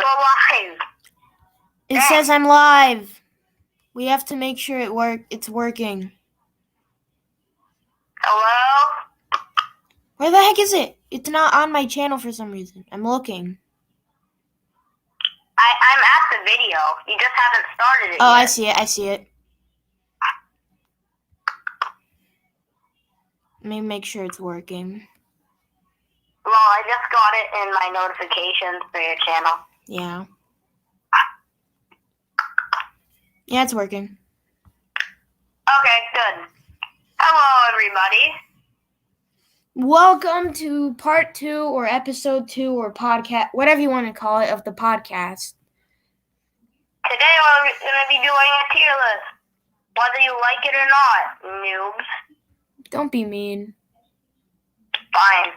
Go live. It says I'm live. We have to make sure it's working. Hello? Where the heck is it? It's not on my channel for some reason. I'm looking. I'm at the video. You just haven't started it yet. Oh, I see it. Let me make sure it's working. Well, I just got it in my notifications for your channel. Yeah. Yeah, it's working. Okay, good. Hello, everybody. Welcome to part 2 or episode 2 or podcast, whatever you want to call it, of the podcast. Today we're going to be doing a tier list, whether you like it or not, noobs. Don't be mean. Fine.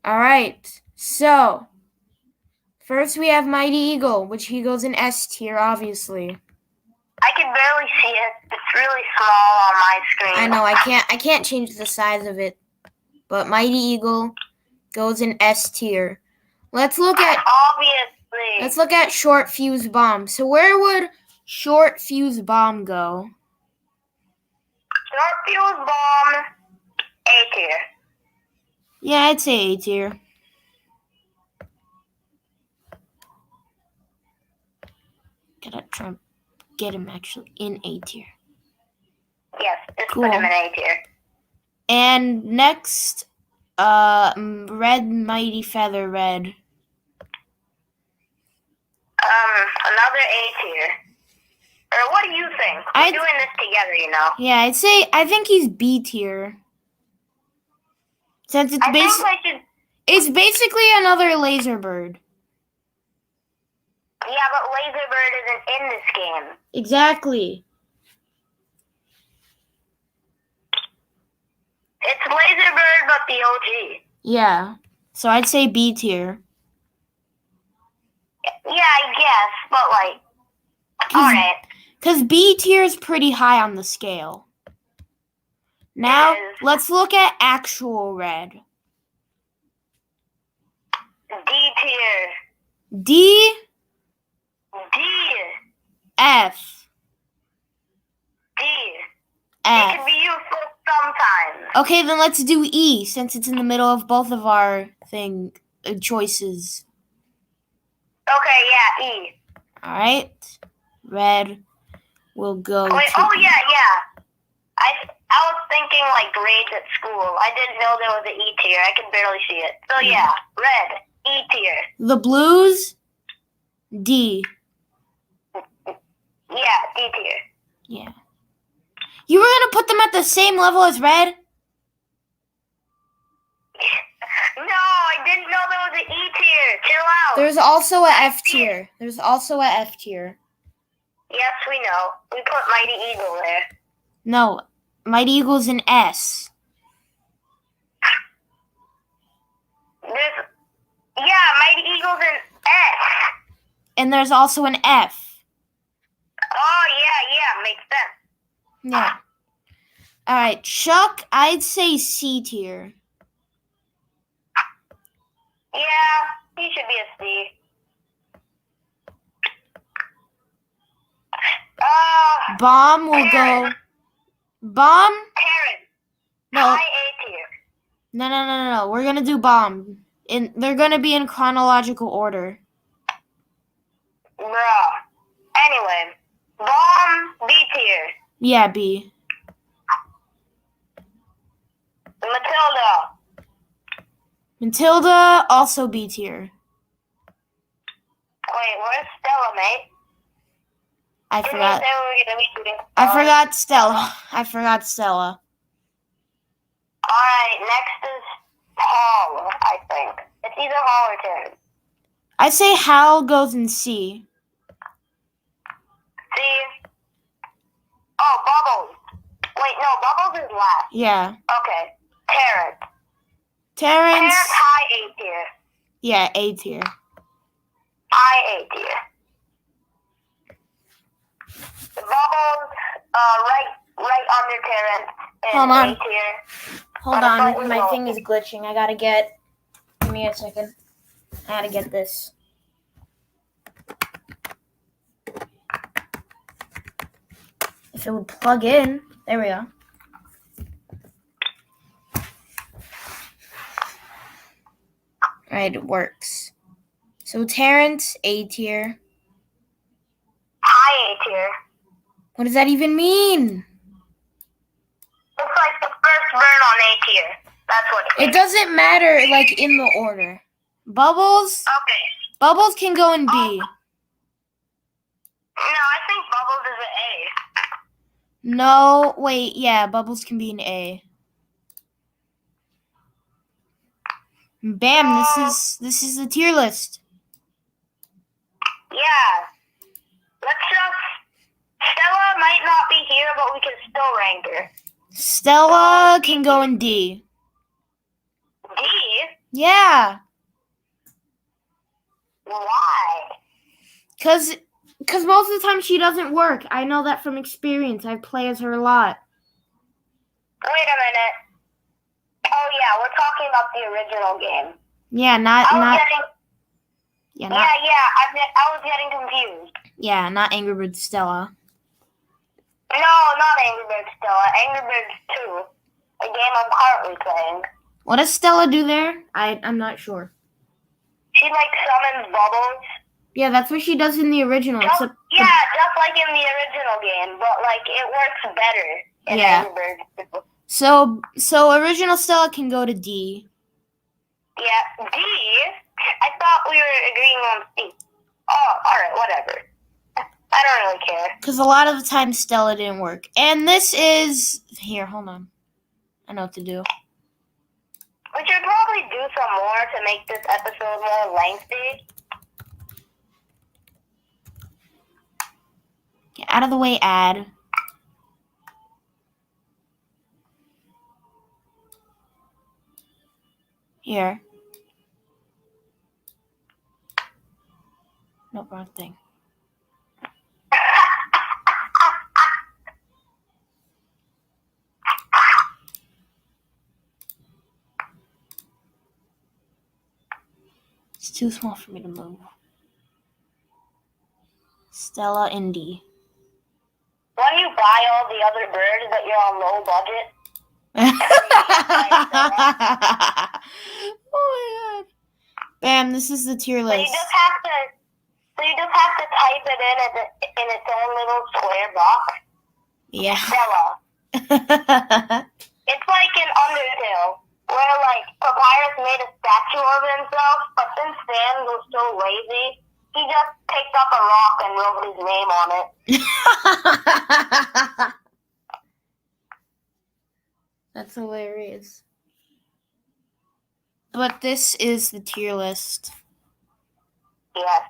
Alright, so, first we have Mighty Eagle, which he goes in S tier, obviously. I can barely see it. It's really small on my screen. I know, I can't change the size of it. But Mighty Eagle goes in S tier. Let's look at Short Fuse Bomb. So where would Short Fuse Bomb go? Short Fuse Bomb, A tier. Yeah, I'd say A tier. Gotta try and get him actually in A tier. Yes, just Cool. put him in A tier. And next, Red Mighty Feather Red. Another A tier. Or what do you think? We're doing this together, you know. Yeah, I think he's B tier. Since it's it's basically another laser bird. Yeah, but laser bird isn't in this game. Exactly. It's laser bird, but the OG. Yeah. So I'd say B tier. Yeah, I guess, but alright. Because B tier is pretty high on the scale. Now, let's look at actual red. D tier. D. D. F. D. F. It can be useful sometimes. Okay, then let's do E, since it's in the middle of both of our choices. Okay, yeah, E. Alright. Red will go Wait, to yeah. I was thinking grades at school. I didn't know there was an E tier. I could barely see it. So yeah, red, E tier. The blues, D. Yeah, D tier. Yeah. You were gonna put them at the same level as red? No, I didn't know there was an E tier. Chill out. There's also a F tier. Yes, we know. We put Mighty Eagle there. No, Mighty Eagle's an S. Mighty Eagle's an S. And there's also an F. Oh, yeah, makes sense. Yeah. Alright, Chuck, I'd say C tier. Yeah, he should be a C. Bomb will go... Bomb? Terran. No. High A tier. No. We're gonna do Bomb. They're gonna be in chronological order. Bruh. Anyway, Bomb, B tier. Yeah, B. Matilda, also B tier. Wait, where's Stella, mate? I forgot Stella. Alright, next is Hall, I think. It's either Hall or Terran. I say Hal goes in C. C. Oh, Bubbles. Wait, no, Bubbles is last. Yeah. Okay. Terrence. Terrence high A tier. Yeah, A tier. High A tier. The Bubbles, right under Terrence. Hold on. A tier. Hold on, my thing is glitching. Give me a second. I gotta get this. If it would plug in. There we go. Alright, it works. So Terrence, A tier. High A tier. What does that even mean? It's like the first bird on A tier. That's what it is. It doesn't matter, like, in the order. Bubbles? Okay. Bubbles can go in B. No, I think Bubbles is an A. No, wait, yeah, Bubbles can be an A. Bam, this is the tier list. Yeah. Let's just... Stella might not be here, but we can still rank her. Stella can go in D. D? Yeah. Why? Cause most of the time she doesn't work. I know that from experience. I play as her a lot. Wait a minute. Oh yeah, we're talking about the original game. Yeah, I was getting confused. Yeah, not Angry Birds Stella. No, not Angry Birds Stella. Angry Birds 2. A game I'm currently playing. What does Stella do there? I'm not sure. She summons bubbles. Yeah, that's what she does in the original. Just like in the original game, but it works better in Angry Birds. So original Stella can go to D. Yeah, D? I thought we were agreeing on C. Oh, alright, whatever. I don't really care. Because a lot of the time Stella didn't work. And this is... Here, hold on. I know what to do. We should probably do some more to make this episode more lengthy. Get out of the way, ad. Here. No, wrong thing. It's too small for me to move. Stella in D. When you buy all the other birds that you're on low budget. Oh my god. Bam, this is the tier list. So you just have to type it in its own little square box. Yeah. Stella. It's like in Undertale, where Papyrus made a statue of himself, but since Sam was so lazy, he just picked up a rock and wrote his name on it. That's hilarious. But this is the tier list. Yes.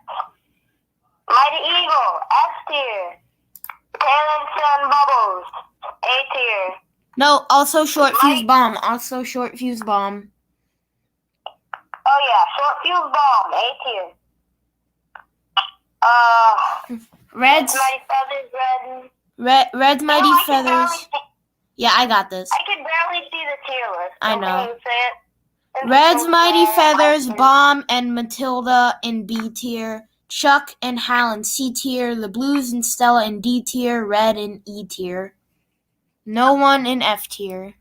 Mighty Eagle, S tier. Talent and Bubbles, A tier. No, also Short Fuse Bomb. Also Short Fuse Bomb. Oh yeah, Short Fuse Bomb, A tier. Red's Mighty Feathers, Red's Mighty Feathers. Yeah, I got this. I can barely see the tier list. I know. Can you say it? Red's Mighty Feathers, Bomb, and Matilda in B tier. Chuck and Hal in C tier. The Blues and Stella in D tier. Red in E tier. No one in F tier.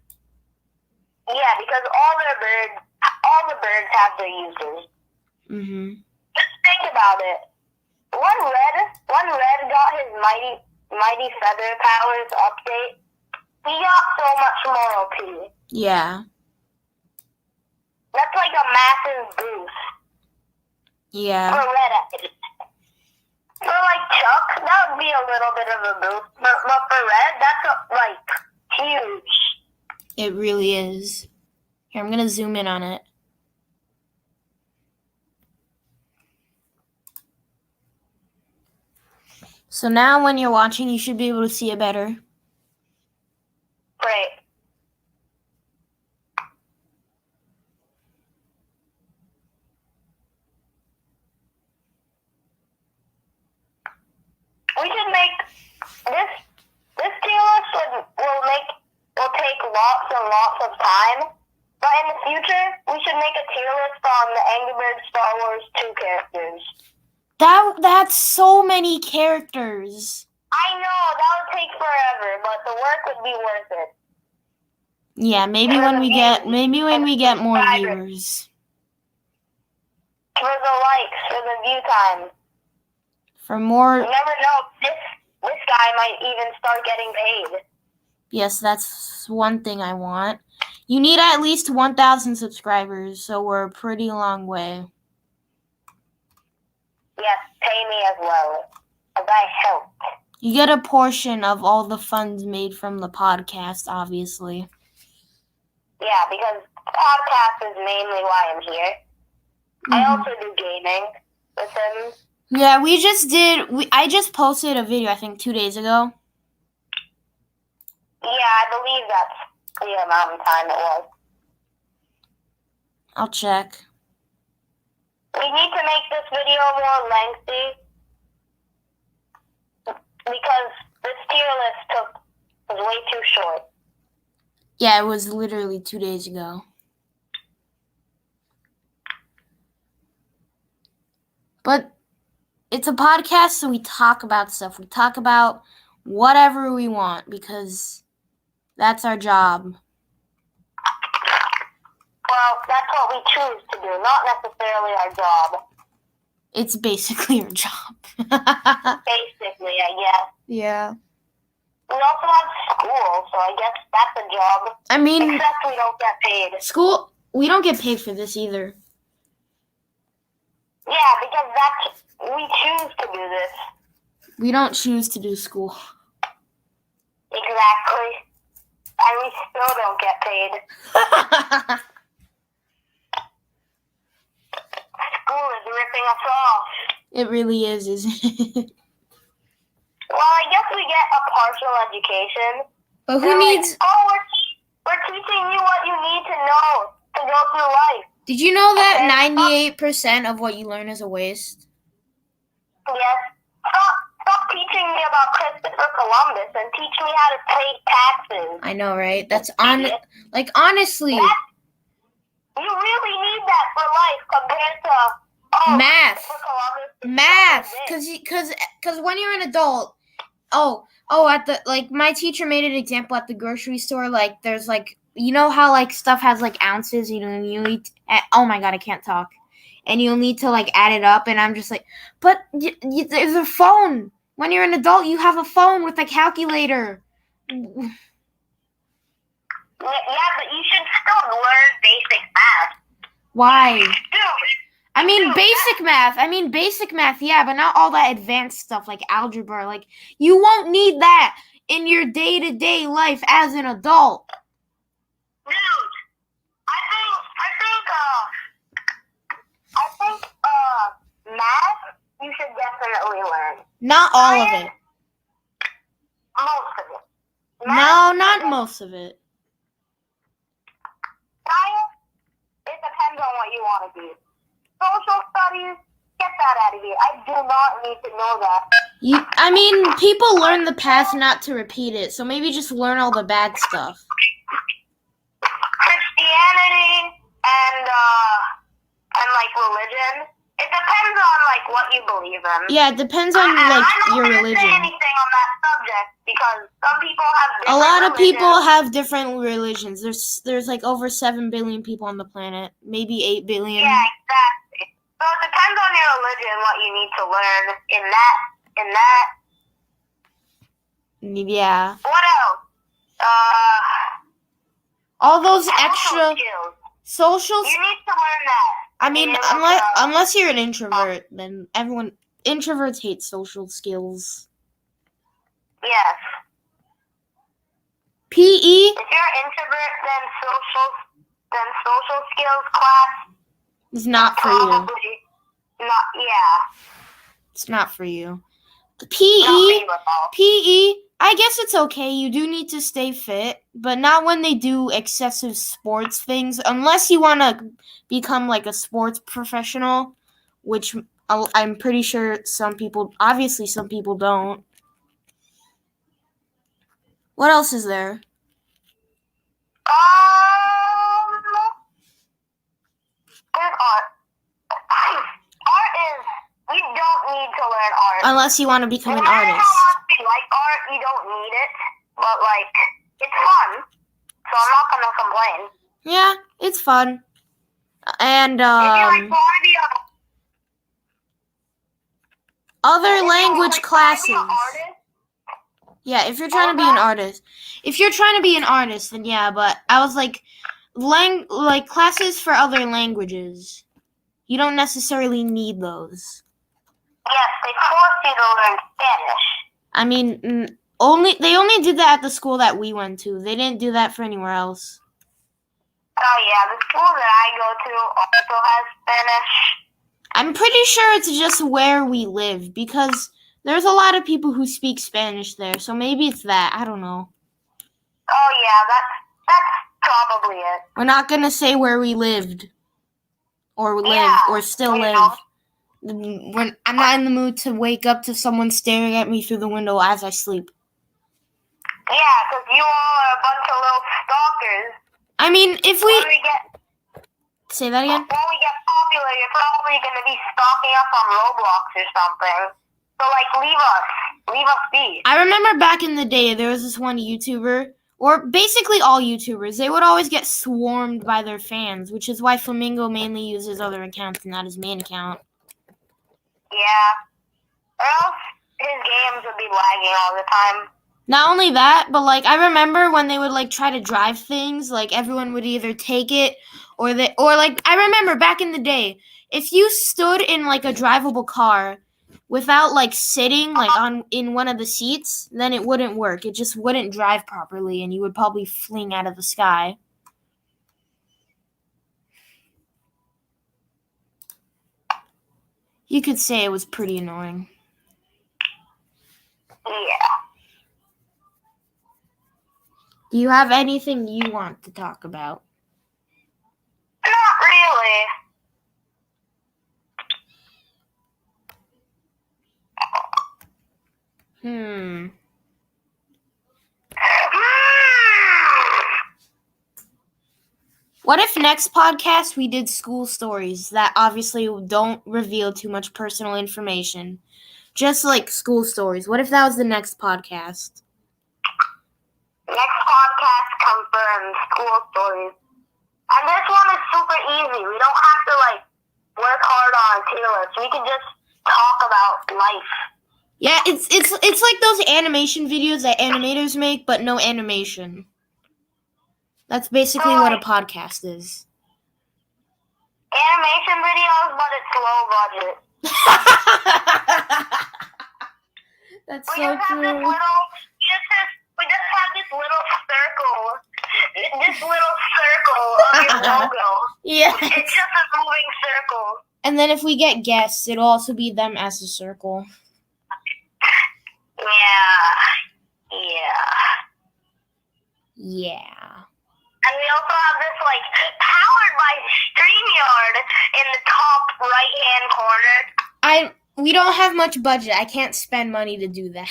Yeah, because all the birds have their uses. Mm-hmm. Just think about it. When Red got his mighty feather powers update, he got so much more OP. Yeah. That's like a massive boost. Yeah. For Red at least. For Chuck, that would be a little bit of a boost. But for Red, that's huge. It really is. Here, I'm gonna zoom in on it. So now when you're watching, you should be able to see it better. Great. We should make this tier list will take lots and lots of time. But in the future, we should make a tier list on the Angry Birds Star Wars 2 characters. That's so many characters. I know, that would take forever, but the work would be worth it. Yeah, maybe For when the we get more subscribers. viewers. For the likes, for the view time. For more. You never know, this guy might even start getting paid. Yes, that's one thing I want. You need at least 1,000 subscribers, so we're a pretty long way. Yes, pay me as well, as I help. You get a portion of all the funds made from the podcast, obviously. Yeah, because podcast is mainly why I'm here. I also do gaming with him. Yeah, I just posted a video, I think 2 days ago. Yeah, I believe that's the amount of time it was. I'll check. We need to make this video more lengthy because this tier list was way too short. Yeah, it was literally 2 days ago. But it's a podcast, so we talk about stuff. We talk about whatever we want because that's our job. Well, that's what we choose to do, not necessarily our job. It's basically our job. Basically, I guess. Yeah. We also have school, so I guess that's a job. I mean, except we don't get paid. School, we don't get paid for this either. Yeah, because we choose to do this. We don't choose to do school. Exactly. And we still don't get paid. School is ripping us off. It really is, isn't it? Well, I guess we get a partial education. But who needs... we're teaching you what you need to know to go through life. Did you know that 98% of what you learn is a waste? Yes. Stop teaching me about Christopher Columbus and teach me how to pay taxes. I know, right? Honestly. You really need that for life compared to math. Math, because when you're an adult, my teacher made an example at the grocery store. Like, there's you know how stuff has ounces. You need. Oh my god, I can't talk. And you'll need to add it up. And I'm just but there's a phone. When you're an adult, you have a phone with a calculator. Yeah, but you should still learn basic math. Why? Dude. Basic math, yeah, but not all that advanced stuff like algebra. You won't need that in your day-to-day life as an adult. Dude, I think math you should definitely learn. Not all of it. Most of it. No, not most of it. Science, it depends on what you want to do. Social studies, get that out of here. I do not need to know that. People learn the past not to repeat it, so maybe just learn all the bad stuff. Christianity and religion, it depends on what you believe in. Yeah, it depends on your religion. I don't say anything on that subject because some people have different A lot of religions. people have different religions. There's over 7 billion people on the planet, maybe 8 billion. Yeah, exactly. So it depends on your religion what you need to learn in that. Yeah. What else? All those social extra skills. social. You need to learn that. Unless you're an introvert, then introverts hate social skills. Yes. PE. If you're an introvert, then social skills class is not for probably you. Not, yeah. It's not for you. Not for you at all. PE. I guess it's okay. You do need to stay fit, but not when they do excessive sports things. Unless you want to become a sports professional, which I'm pretty sure some people don't. What else is there? There's art. Art is, we don't need to learn art. Unless you want to become an No matter artist. how much we like but like it's fun, so I'm not gonna complain. Yeah, it's fun. And If you like want to be other language classes. An artist, Yeah, if you're trying to be an artist. If you're trying to be an artist, then yeah, but I was like classes for other languages. You don't necessarily need those. yes, they force you to learn Spanish. I mean, they only did that at the school that we went to. They didn't do that for anywhere else. Oh yeah, the school that I go to also has Spanish. I'm pretty sure it's just where we live because there's a lot of people who speak Spanish there, so maybe it's that. I don't know. Oh yeah, that's probably it. We're not gonna say where we lived, or still live. I'm not in the mood to wake up to someone staring at me through the window as I sleep. Yeah, because you all are a bunch of little stalkers. I mean, if we say that again. When we get popular, you're probably gonna be stalking us on Roblox or something. So like, leave us be. I remember back in the day, there was this one YouTuber, or basically all YouTubers, they would always get swarmed by their fans, which is why Flamingo mainly uses other accounts and not his main account. Yeah. Or else his games would be lagging all the time. Not only that, but like I remember when they would like try to drive things, like everyone would either take it or I remember back in the day, if you stood in like a drivable car without like sitting like in one of the seats, then it wouldn't work. It just wouldn't drive properly and you would probably fling out of the sky. You could say it was pretty annoying. Yeah. Do you have anything you want to talk about? Not really. What if next podcast we did school stories that obviously don't reveal too much personal information? Just like school stories. What if that was the next podcast? Next podcast confirmed school stories. And this one is super easy. We don't have to like work hard on a tier list. We can just talk about life. Yeah, it's like those animation videos that animators make, but no animation. That's basically what a podcast is. Animation videos, but it's low budget. That's so true. We just have this little circle of your logo. Yeah. It's just a moving circle. And then if we get guests, it'll also be them as a circle. Yeah. And we also have this, like, powered by StreamYard in the top right-hand corner. We don't have much budget. I can't spend money to do that.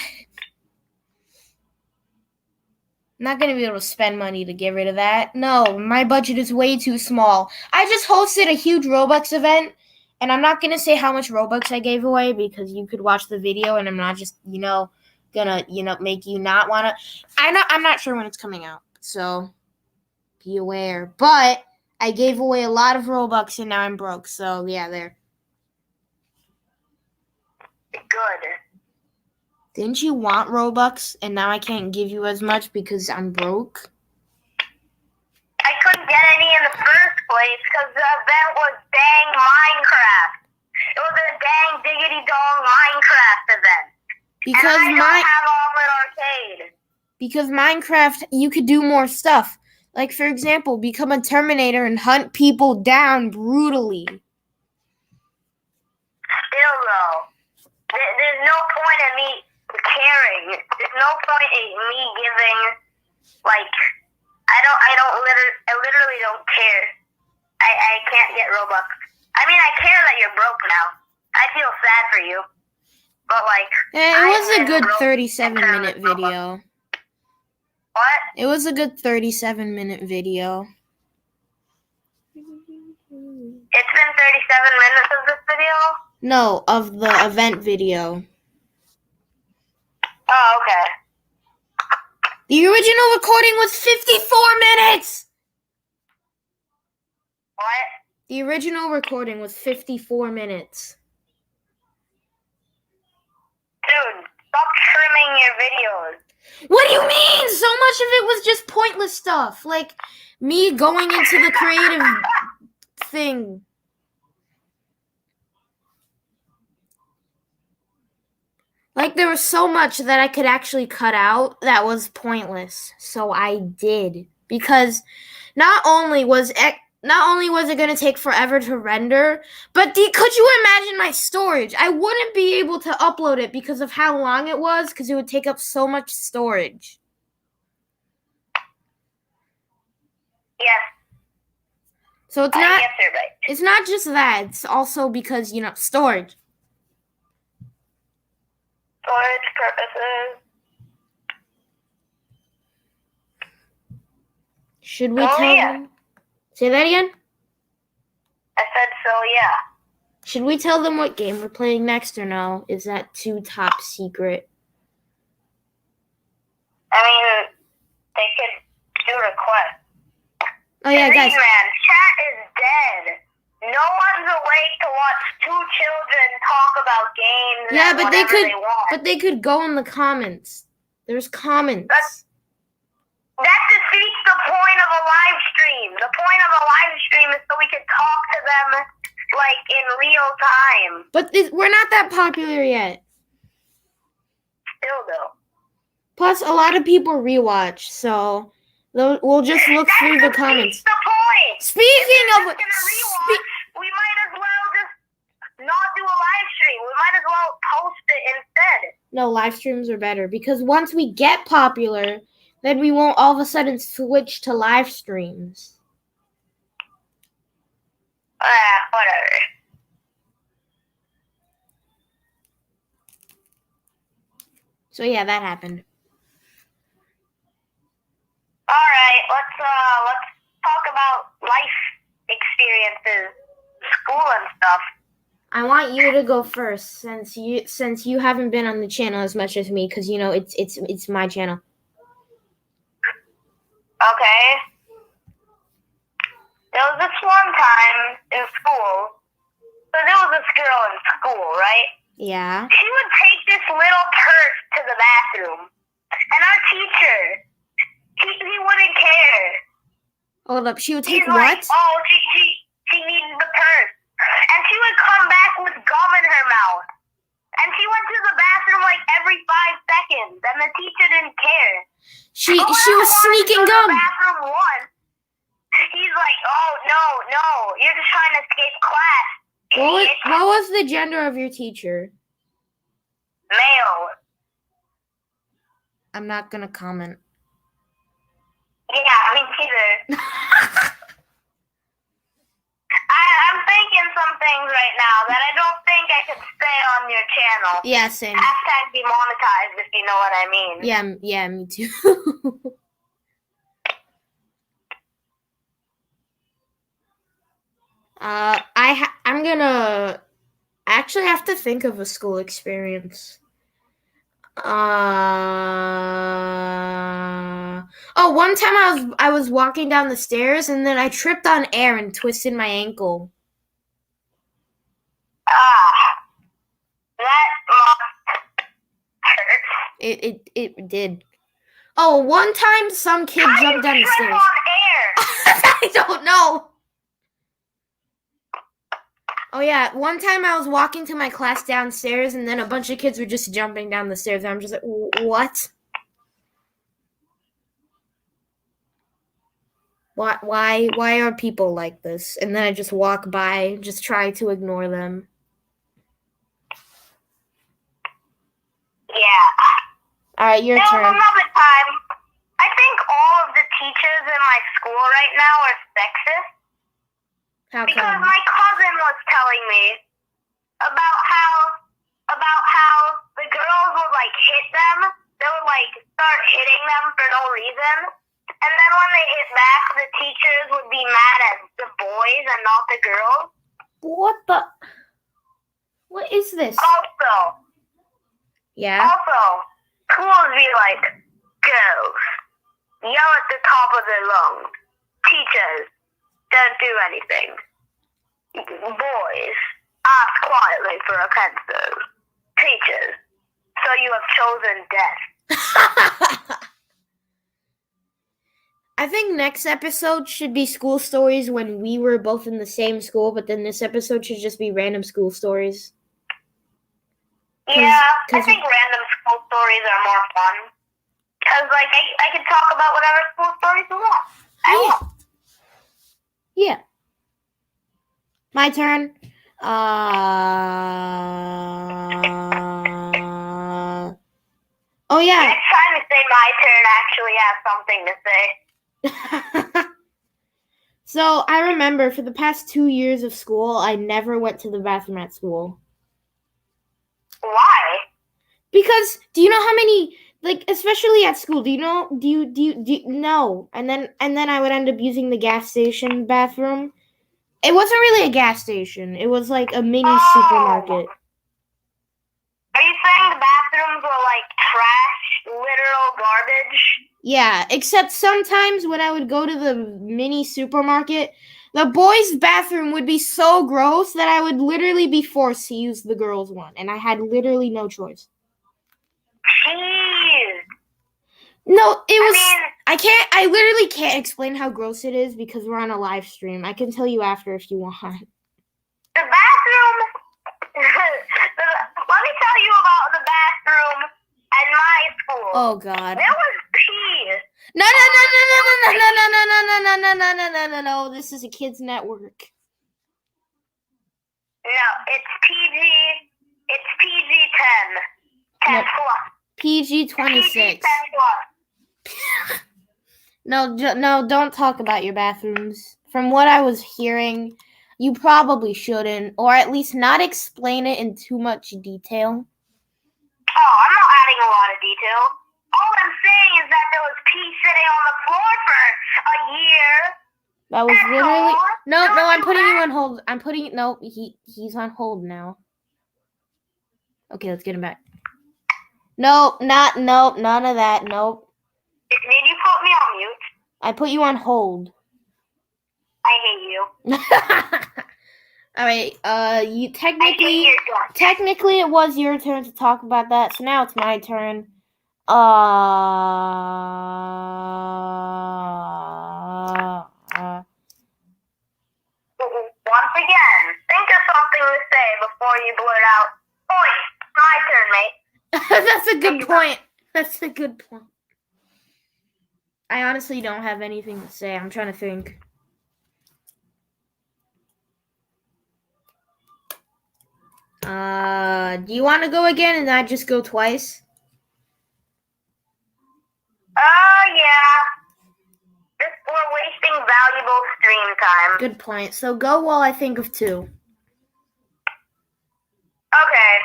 I'm not going to be able to spend money to get rid of that. No, my budget is way too small. I just hosted a huge Robux event, and I'm not going to say how much Robux I gave away because you could watch the video, and I'm not just, gonna, make you not want to. I'm not sure when it's coming out, so be aware. But I gave away a lot of Robux, and now I'm broke, so yeah, there. Good. Didn't you want Robux, and now I can't give you as much because I'm broke? I couldn't get any in the first place because the event was dang Minecraft. It was a dang diggity dong Minecraft event. Because and I don't have Omelet Arcade. Because Minecraft, you could do more stuff. Like, for example, become a Terminator and hunt people down brutally. Still, though, there's no point in me caring. There's no point in me giving, like, I literally don't care. I can't get Robux. I mean, I care that you're broke now. I feel sad for you. But, like, yeah, it was a good 37-minute video. What? It was a good 37-minute video. It's been 37 minutes of this video? No, of the event video. Oh, okay. The original recording was 54 minutes! What? The original recording was 54 minutes. Dude, stop trimming your videos. What do you mean? So much of it was just pointless stuff. Like me going into the creative thing. Like there was so much that I could actually cut out that was pointless. So I did. Because not only was it going to take forever to render, but could you imagine my storage? I wouldn't be able to upload it because of how long it was, because it would take up so much storage. Yes. So it's Yes, you're right. It's not just that. It's also because, storage. Storage purposes. Should we tell them? Say that again? I said so, yeah. Should we tell them what game we're playing next or no? Is that too top secret? I mean, they could do requests. Oh yeah, guys. Man, chat is dead. No one's awake to watch two children talk about games. Yeah, but they could. They want. But they could go in the comments. There's comments. That defeats the point of a live stream. The point of a live stream is so we can talk to them like in real time. But we're not that popular yet. Still though. Plus, a lot of people rewatch, so we'll just look through the comments. That's the point. Speaking of, we might as well just not do a live stream. We might as well post it instead. No, live streams are better because once we get popular, then we won't all of a sudden switch to live streams. Whatever. So yeah, that happened. All right, let's talk about life experiences, school and stuff. I want you to go first, since you haven't been on the channel as much as me, because it's my channel. Okay. There was this one time in school. So there was this girl in school, right? Yeah. She would take this little purse to the bathroom, and our teacher, he wouldn't care. Hold up, she would take He's what? Like, oh, she needs the purse. And she would come back with gum in her mouth. And she went to the bathroom like every 5 seconds, and the teacher didn't care. She was sneaking gum. The bathroom once. He's like, oh, no, you're just trying to escape class. What was the gender of your teacher? Male. I'm not gonna comment. Yeah, me neither. I'm thinking some things right now that I don't think I could say on your channel. Yeah, same. # demonetized, if you know what I mean. Yeah, me too. I'm gonna actually have to think of a school experience. One time I was walking down the stairs and then I tripped on air and twisted my ankle. That must hurt. It did. Oh, one time some kid jumped down the stairs. On air? I don't know. Oh yeah, one time I was walking to my class downstairs and then a bunch of kids were just jumping down the stairs and I'm just like, what? Why are people like this? And then I just walk by, just try to ignore them. Yeah. Alright, your turn. There was another time. I think all of the teachers in my school right now are sexist. How because come? my cousin was telling me about how the girls would like hit them. They would like start hitting them for no reason. And then when they hit back, the teachers would be mad at the boys and not the girls. What is this? Also. Yeah? Also, schools be like, girls, yell at the top of their lungs. Teachers, don't do anything. Boys, ask quietly for a pencil. Teachers, so you have chosen death. I think next episode should be school stories when we were both in the same school, but then this episode should just be random school stories. Yeah, I think random school stories are more fun. Because, like, I can talk about whatever school stories I want. Yeah. My turn. Oh, yeah. Next time you say my turn, I actually have something to say. So, I remember for the past 2 years of school, I never went to the bathroom at school. Why? Because, do you know how many, like, especially at school, do you no. And then I would end up using the gas station bathroom. It wasn't really a gas station. It was like a mini supermarket. Are you saying the bathrooms were like trash, literal garbage? Yeah, except sometimes when I would go to the mini supermarket, the boys' bathroom would be so gross that I would literally be forced to use the girls' one, and I had literally no choice. Jeez. No, it was. I literally can't explain how gross it is because we're on a live stream. I can tell you after if you want. The bathroom. Let me tell you about the bathroom at my school. Oh God. There was pee. No. This is a kids' network. No, it's PG. It's PG-10. 10 plus. PG-26. PG-10 plus. No, don't talk about your bathrooms. From what I was hearing, you probably shouldn't, or at least not explain it in too much detail. Oh, I'm not adding a lot of detail. All I'm saying is that there was pee sitting on the floor for a year. That was literally... No, I'm putting you on hold. He's on hold now. Okay, let's get him back. Nope, none of that, nope. Did you put me on mute? I put you on hold. I hate you. All right, you technically it was your turn to talk about that, so now it's my turn. Once again, think of something to say before you blurt out, "Oi, my turn, mate." That's a good point. That's a good point. I honestly don't have anything to say. I'm trying to think. Do you want to go again and I just go twice? Yeah. We're wasting valuable stream time. Good point. So go while I think of two. Okay.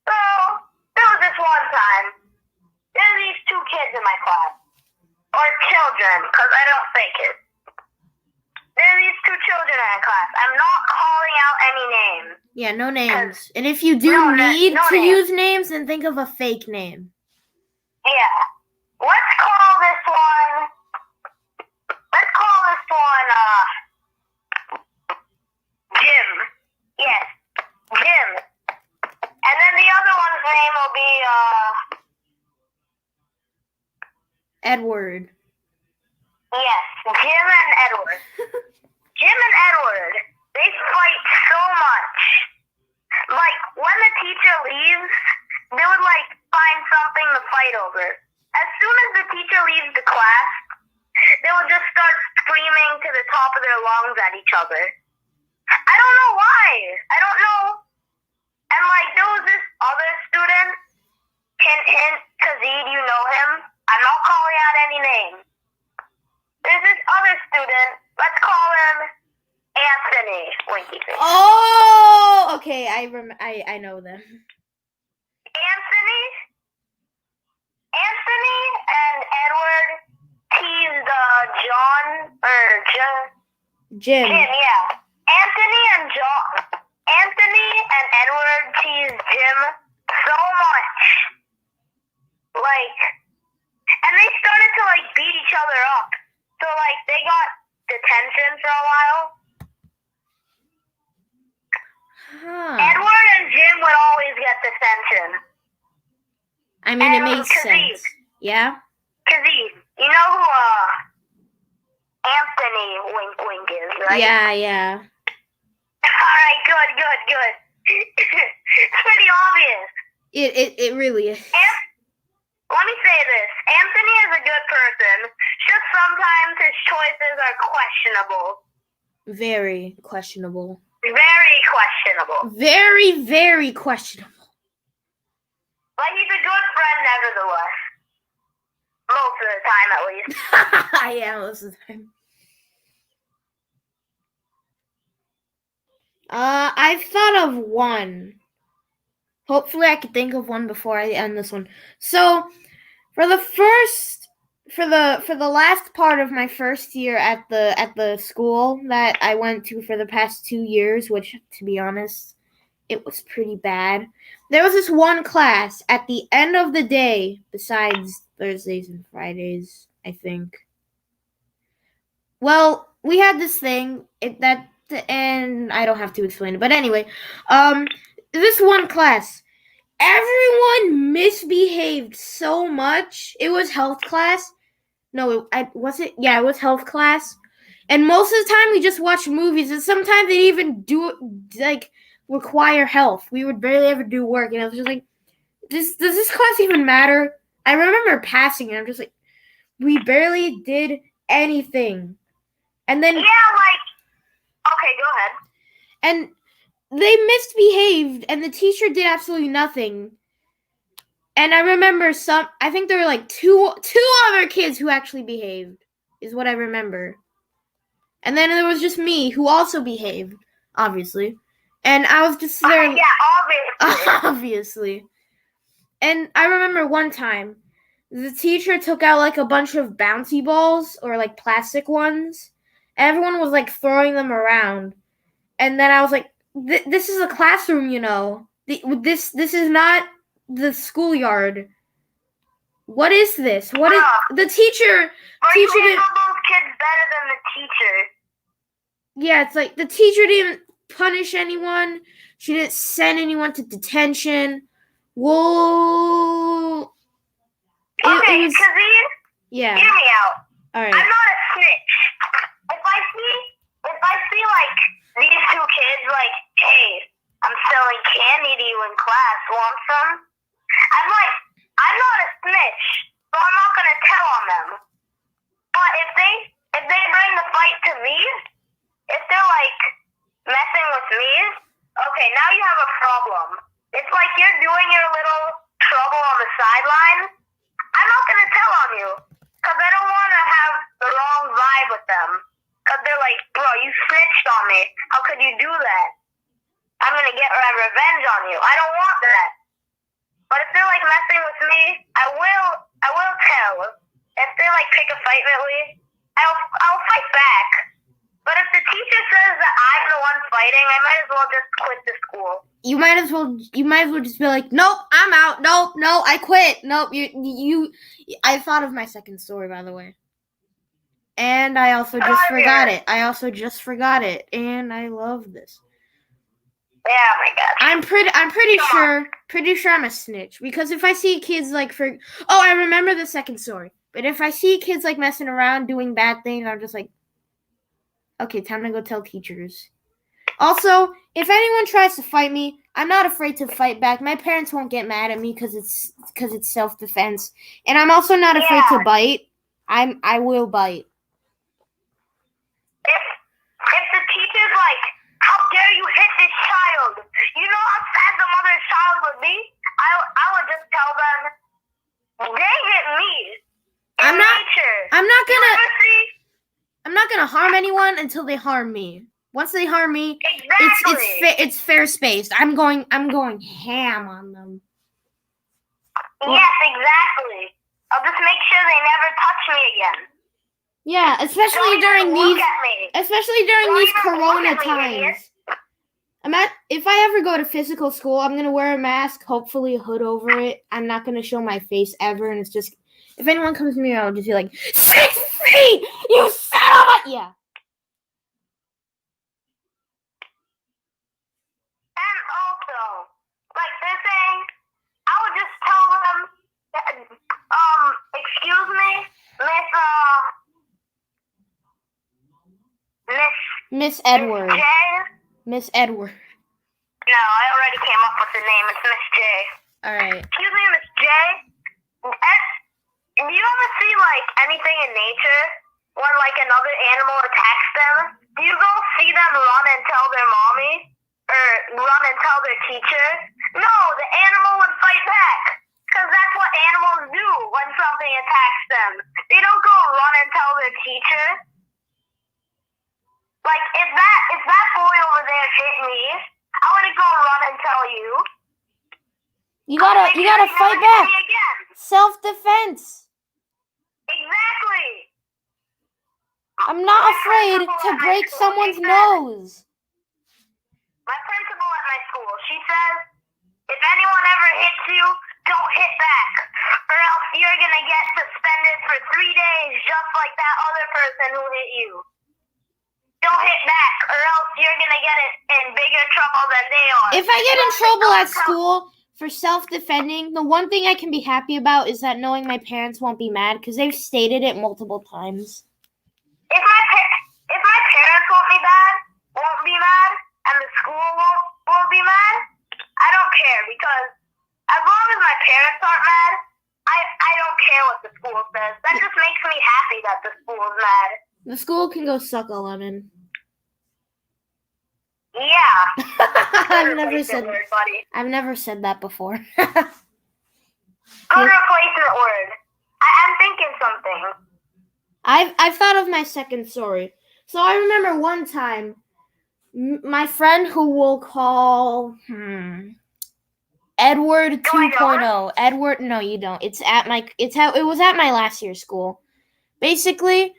So, there was this one time. There are these two kids in my class. Or children, because I don't say kids. There are these two children in my class. I'm not calling out any names. Yeah, no names. And if you do need to use names, then think of a fake name. Yeah. Let's call this one, Jim. Yes, Jim. And then the other one's name will be, Edward. Yes, Jim and Edward. Jim and Edward, they fight so much. Like, when the teacher leaves, they would, like, find something to fight over. As soon as the teacher leaves the class, they will just start screaming to the top of their lungs at each other. I don't know why. I don't know. And, like, there was this other student, hint, Kazeed, you know him. I'm not calling out any names. There's this other student, let's call him Anthony. Winky face. Oh, okay, I know them. Anthony and Edward teased Jim, yeah. Anthony and Edward teased Jim so much. Like, and they started to like beat each other up. So like they got detention for a while. Huh. Edward and Jim would always get detention. I mean, it And makes Kazeed. sense. Yeah? Kazeed, you know who Anthony Wink is, right? Yeah. Alright, good. It's pretty obvious. It really is. Let me say this. Anthony is a good person. Just sometimes his choices are questionable. Very questionable. Very questionable. Very, very questionable. But he's a good friend nevertheless. Most of the time, at least. Yeah, most of the time. I thought of one. Hopefully I could think of one before I end this one. So, for the last part of my first year at the school that I went to for the past 2 years, which, to be honest, it was pretty bad. There was this one class at the end of the day, besides Thursdays and Fridays, I think. Well, we had this thing and I don't have to explain it, but anyway, this one class, everyone misbehaved so much. It was health class. No, it was health class. And most of the time we just watched movies, and sometimes they even require health. We would barely ever do work, and I was just like, does this class even matter? I remember passing, and I'm just like, we barely did anything. And then yeah, okay, go ahead. And they misbehaved, and the teacher did absolutely nothing. And I remember I think there were like two other kids who actually behaved, is what I remember. And then there was just me, who also behaved, obviously. And I was just there. Yeah, obviously. Obviously. And I remember one time, the teacher took out like a bunch of bouncy balls, or like plastic ones. Everyone was like throwing them around. And then I was like, this is a classroom, you know. This is not the schoolyard. What is this? What is the teacher? You handled those kids better than the teacher. Yeah, it's like the teacher didn't punish anyone. She didn't send anyone to detention. Whoa. Okay, Kazeed, yeah. hear me out. All right. I'm not a snitch. If I see like these two kids, like, hey, I'm selling candy to you in class, want some? I'm not a snitch, so I'm not gonna tell on them. But if they bring the fight to me, if they're like messing with me, okay, now you have a problem. It's like you're doing your little trouble on the sideline. I'm not gonna tell on you, cause I don't want to have the wrong vibe with them. Cause they're like, bro, you snitched on me. How could you do that? I'm gonna get revenge on you. I don't want that. But if they're like messing with me, I will tell. If they like pick a fight with me, I'll fight back. But if the teacher says that I'm the one fighting, I might as well just quit the school. You might as well just be like, nope, I'm out. Nope, no, I quit. Nope, I thought of my second story, by the way. And I also just forgot it. And I love this. Yeah, my God. I'm pretty sure I'm a snitch, because if I see kids I remember the second story. But if I see kids like messing around doing bad things, I'm just like, okay, time to go tell teachers. Also, if anyone tries to fight me, I'm not afraid to fight back. My parents won't get mad at me because it's self-defense, and I'm also not afraid to bite. I will bite. If the teacher's like, how dare you hit this child? You know how sad the mother's child would be? I would just tell them, they hit me. I'm not gonna harm anyone until they harm me. Once they harm me, exactly. it's fair spaced. I'm going ham on them. Yes, exactly. I'll just make sure they never touch me again. Yeah, especially during these corona times. If I ever go to physical school, I'm gonna wear a mask, hopefully a hood over it. I'm not gonna show my face ever, and If anyone comes to me, I'll just be like, 6 feet, you son of a... Yeah. And also, like they're saying, I would just tell them, excuse me, Miss Edward. J? Miss Edward. No, I already came up with the name. It's Miss J. Alright. Excuse me, Miss J. Do you ever see, like, anything in nature when, like, another animal attacks them? Do you go see them run and tell their mommy? Or run and tell their teacher? No, the animal would fight back. Because that's what animals do when something attacks them. They don't go run and tell their teacher. Like, if that boy over there hit me, I wouldn't go run and tell you. You gotta fight back. Self-defense. Exactly. I'm not afraid to break someone's nose. My principal at my school, she says, if anyone ever hits you, don't hit back, or else you're gonna get suspended for 3 days, just like that other person who hit you. Don't hit back, or else you're gonna get in bigger trouble than they are. If I get in trouble at school for self-defending, the one thing I can be happy about is that knowing my parents won't be mad, because they've stated it multiple times. If my parents won't be mad, and the school won't be mad, I don't care, because as long as my parents aren't mad, I don't care what the school says. That just makes me happy that the school's mad. The school can go suck a lemon. Yeah. I've never said that before. Good replacement word. I'm thinking something. I've thought of my second story. So I remember one time, my friend who we'll call Edward 2.0. Edward, no, you don't. It was at my last year's school. Basically,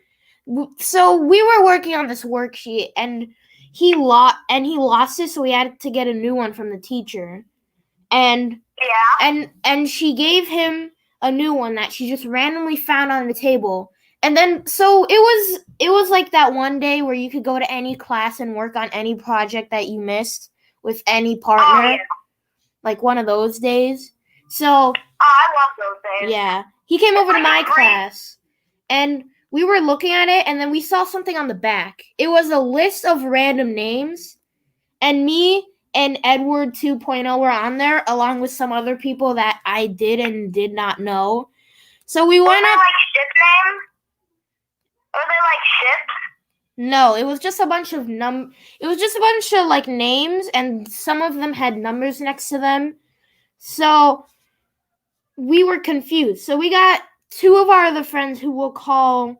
so we were working on this worksheet, and he lost it, so we had to get a new one from the teacher. And she gave him a new one that she just randomly found on the table. And then so it was like that one day where you could go to any class and work on any project that you missed with any partner. Oh, yeah. Like one of those days. So I love those days. Yeah. He came over to my class, and we were looking at it, and then we saw something on the back. It was a list of random names, and me and Edward 2.0 were on there, along with some other people that I did and did not know. So we went up. Were they like ship names? Were they like ships? No, it was just a bunch of like names, and some of them had numbers next to them. So we were confused. So we got two of our other friends who we'll call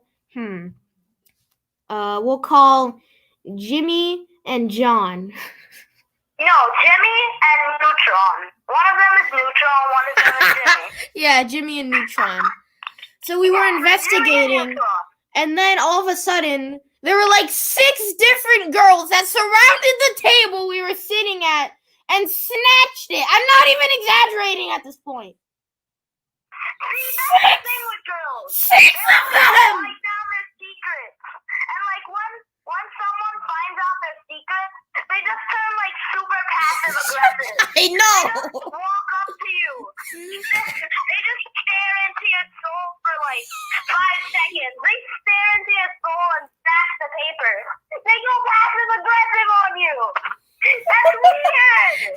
Jimmy and John. No, Jimmy and Neutron. One of them is Neutron, one of them is Jimmy. Yeah, Jimmy and Neutron. So we were investigating, and then all of a sudden, there were like 6 different girls that surrounded the table we were sitting at and snatched it. I'm not even exaggerating at this point. See, that's the thing with girls. 6 of them! Write down their secrets. And like when someone finds out their secret, they just turn like super passive aggressive. I know. They just walk up to you. They just stare into your soul for like 5 seconds. They stare into your soul and snatch the paper. They go passive aggressive on you. That's weird.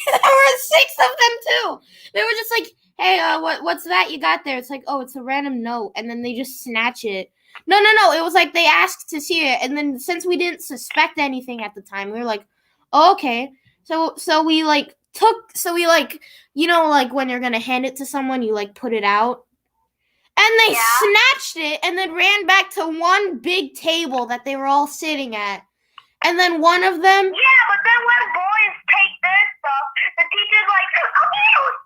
There were 6 of them too. They were just like, hey, what's that you got there? It's like, oh, it's a random note, and then they just snatch it. No. It was like they asked to see it, and then since we didn't suspect anything at the time, we were like, oh, okay. So we like you know, like when you're gonna hand it to someone, you like put it out, and they snatched it, and then ran back to one big table that they were all sitting at, and then one of them. Yeah, but then when boys take their stuff, the teacher's like, abuse!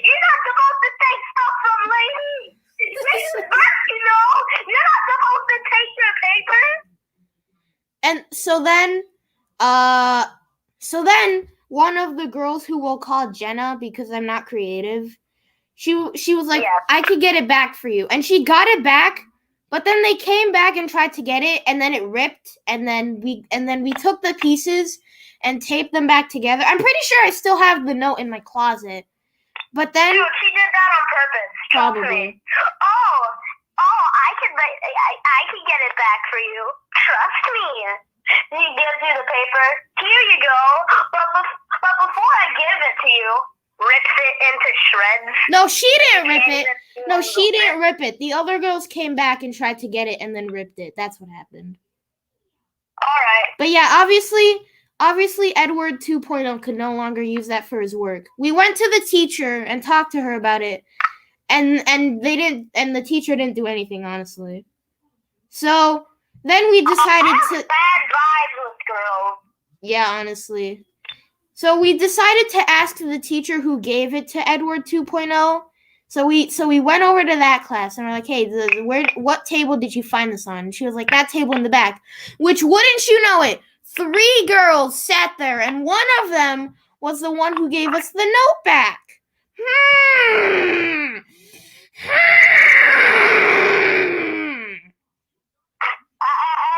You're not supposed to take stuff from ladies. You know, you're not supposed to take your papers. And so then one of the girls who we'll call Jenna, because I'm not creative, She was like, Yeah. I could get it back for you. And she got it back, but then they came back and tried to get it, and then it ripped, and then we took the pieces and taped them back together. I'm pretty sure I still have the note in my closet. But then Dude, she did that on purpose. Trust probably. me. Oh, I could get it back for you. Trust me. She gives you the paper. Here you go. But before I give it to you, rips it into shreds. No, she didn't rip it. No, she didn't rip it. The other girls came back and tried to get it and then ripped it. That's what happened. Alright. But yeah, obviously Edward 2.0 could no longer use that for his work. We went to the teacher and talked to her about it. And the teacher didn't do anything, honestly. So then we decided to bad vibes with girls. Yeah, honestly. So we decided to ask the teacher who gave it to Edward 2.0. So we went over to that class and we're like, hey, what table did you find this on? And she was like, that table in the back. Which, wouldn't you know it, 3 girls sat there, and one of them was the one who gave us the note back. I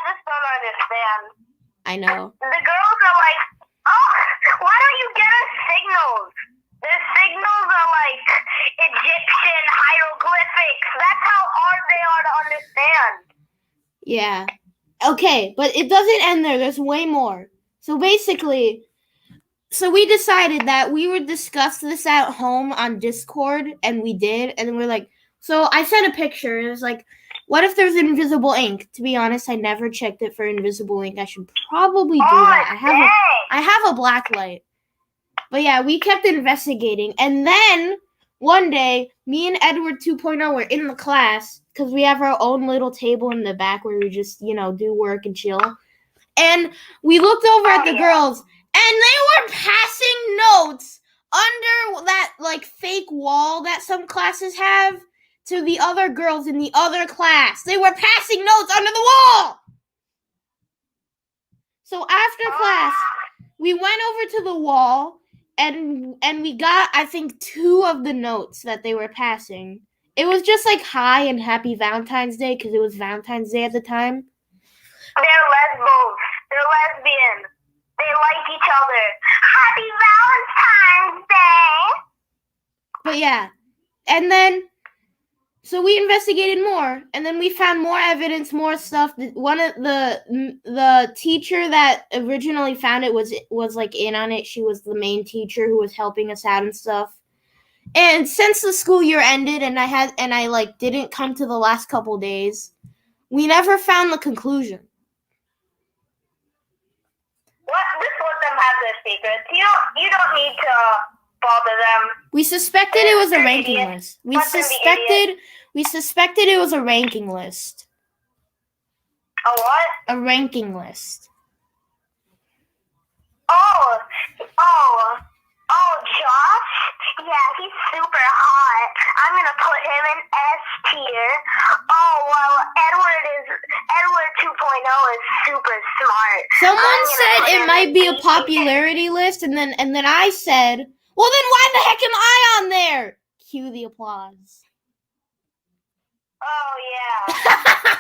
just don't understand. I know. The girls are like, oh, why don't you get us signals? The signals are like Egyptian hieroglyphics. That's how hard they are to understand. Yeah. Okay, but it doesn't end there. There's way more. So basically, we decided that we would discuss this at home on Discord, and we did, and we're like, so I sent a picture, and it was like, what if there's invisible ink? To be honest, I never checked it for invisible ink. I should probably do that. I have a black light. But yeah, we kept investigating, and then one day, me and Edward 2.0 were in the class, because we have our own little table in the back where we just, do work and chill. And we looked over at the girls, and they were passing notes under that, fake wall that some classes have to the other girls in the other class. They were passing notes under the wall! So after class, we went over to the wall, and we got, I think, 2 of the notes that they were passing. It was just hi and happy Valentine's Day, because it was Valentine's Day at the time. They're lesbos. They're lesbian. They like each other. Happy Valentine's Day! But yeah. And then, so we investigated more, and then we found more evidence, more stuff. One of the teacher that originally found it was in on it. She was the main teacher who was helping us out and stuff. And since the school year ended, and I didn't come to the last couple days, we never found the conclusion. Just let them have their secrets. You don't need to bother them. We suspected it was a ranking list. We suspected it was a ranking list. A what? A ranking list. Oh, Josh? Yeah, he's super hot. I'm gonna put him in S tier. Oh, well, Edward 2.0 is super smart. Someone said it might be a popularity list, and then I said, well, then why the heck am I on there? Cue the applause. Oh, yeah.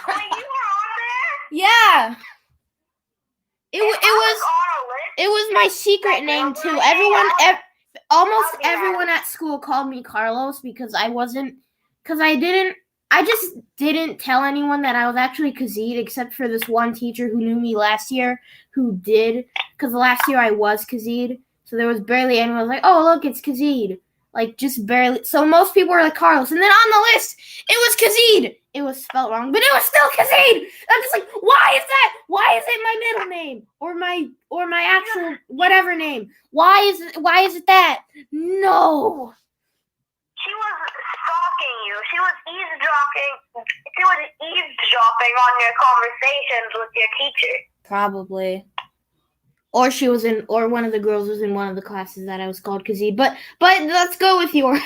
Wait, you were on there? Yeah. It was my secret name too. Almost everyone at school called me Carlos because I just didn't tell anyone that I was actually Kazeed, except for this one teacher who knew me last year who did, because last year I was Kazeed. So there was barely anyone who was like, oh, look, it's Kazeed. Just barely. So most people were like Carlos. And then on the list, it was Kazeed. It was spelled wrong, but it was still Kazeed. I'm just like, why is that? Why is it my middle name? Or my actual whatever name? Why is it that? No. She was stalking you. She was eavesdropping on your conversations with your teacher. Probably. Or one of the girls was in one of the classes that I was called Kazeed. But let's go with your.